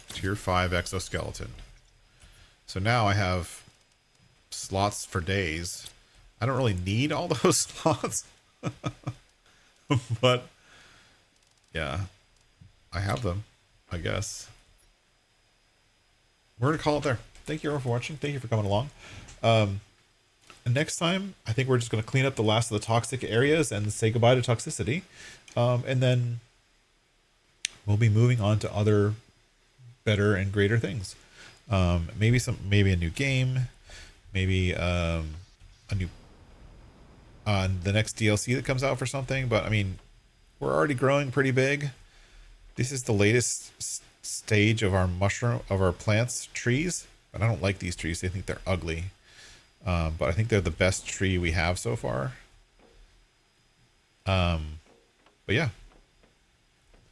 Tier 5 exoskeleton. So now I have slots for days. I don't really need all those slots. But yeah, I have them, I guess. We're going to call it there. Thank you everyone for watching. Thank you for coming along. Next time, I think we're just going to clean up the last of the toxic areas and say goodbye to Toxicity. And then we'll be moving on to other better and greater things. Maybe a new game, maybe a new the next DLC that comes out for something. But I mean, we're already growing pretty big. This is the latest stage of our plants trees, but I don't like these trees. I think they're ugly. But I think they're the best tree we have so far. But yeah,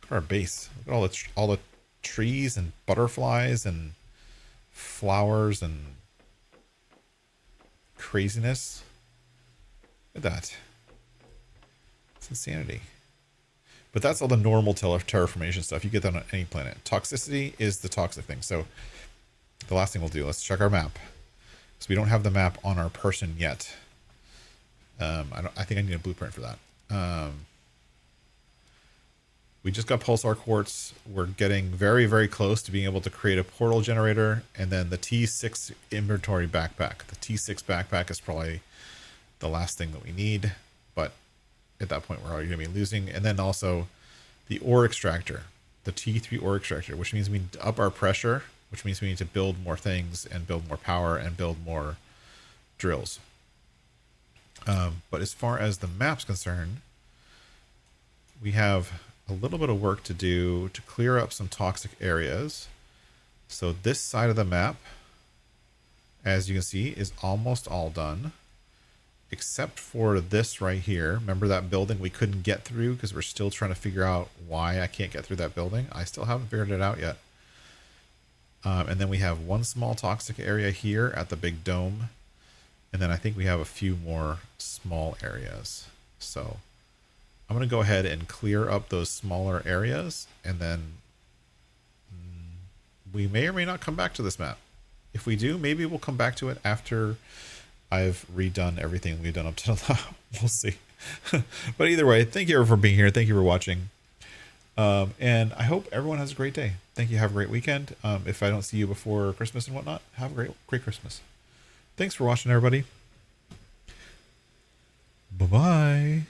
look at our base. Look at all the trees and butterflies and flowers and craziness. Look at that. It's insanity. But that's all the normal terraformation stuff. You get that on any planet. Toxicity is the toxic thing. So the last thing we'll do, let's check our map. So we don't have the map on our person yet. I think I need a blueprint for that. We just got pulsar quartz. We're getting very, very close to being able to create a portal generator, and then the T6 inventory backpack. The T6 backpack is probably the last thing that we need, but at that point we're already going to be losing. And then also the ore extractor, the T3 ore extractor, which means we need to up our pressure, which means we need to build more things and build more power and build more drills. But as far as the map's concerned, we have a little bit of work to do to clear up some toxic areas. So this side of the map, as you can see, is almost all done, except for this right here. Remember that building we couldn't get through because we're still trying to figure out why I can't get through that building? I still haven't figured it out yet. And then we have one small toxic area here at the big dome. And then I think we have a few more small areas. So I'm going to go ahead and clear up those smaller areas, and then we may or may not come back to this map. If we do, maybe we'll come back to it after I've redone everything we've done up to now. We'll see. But either way, thank you for being here. Thank you for watching. And I hope everyone has a great day. Thank you. Have a great weekend. If I don't see you before Christmas and whatnot, have a great Christmas. Thanks for watching, everybody. Bye-bye.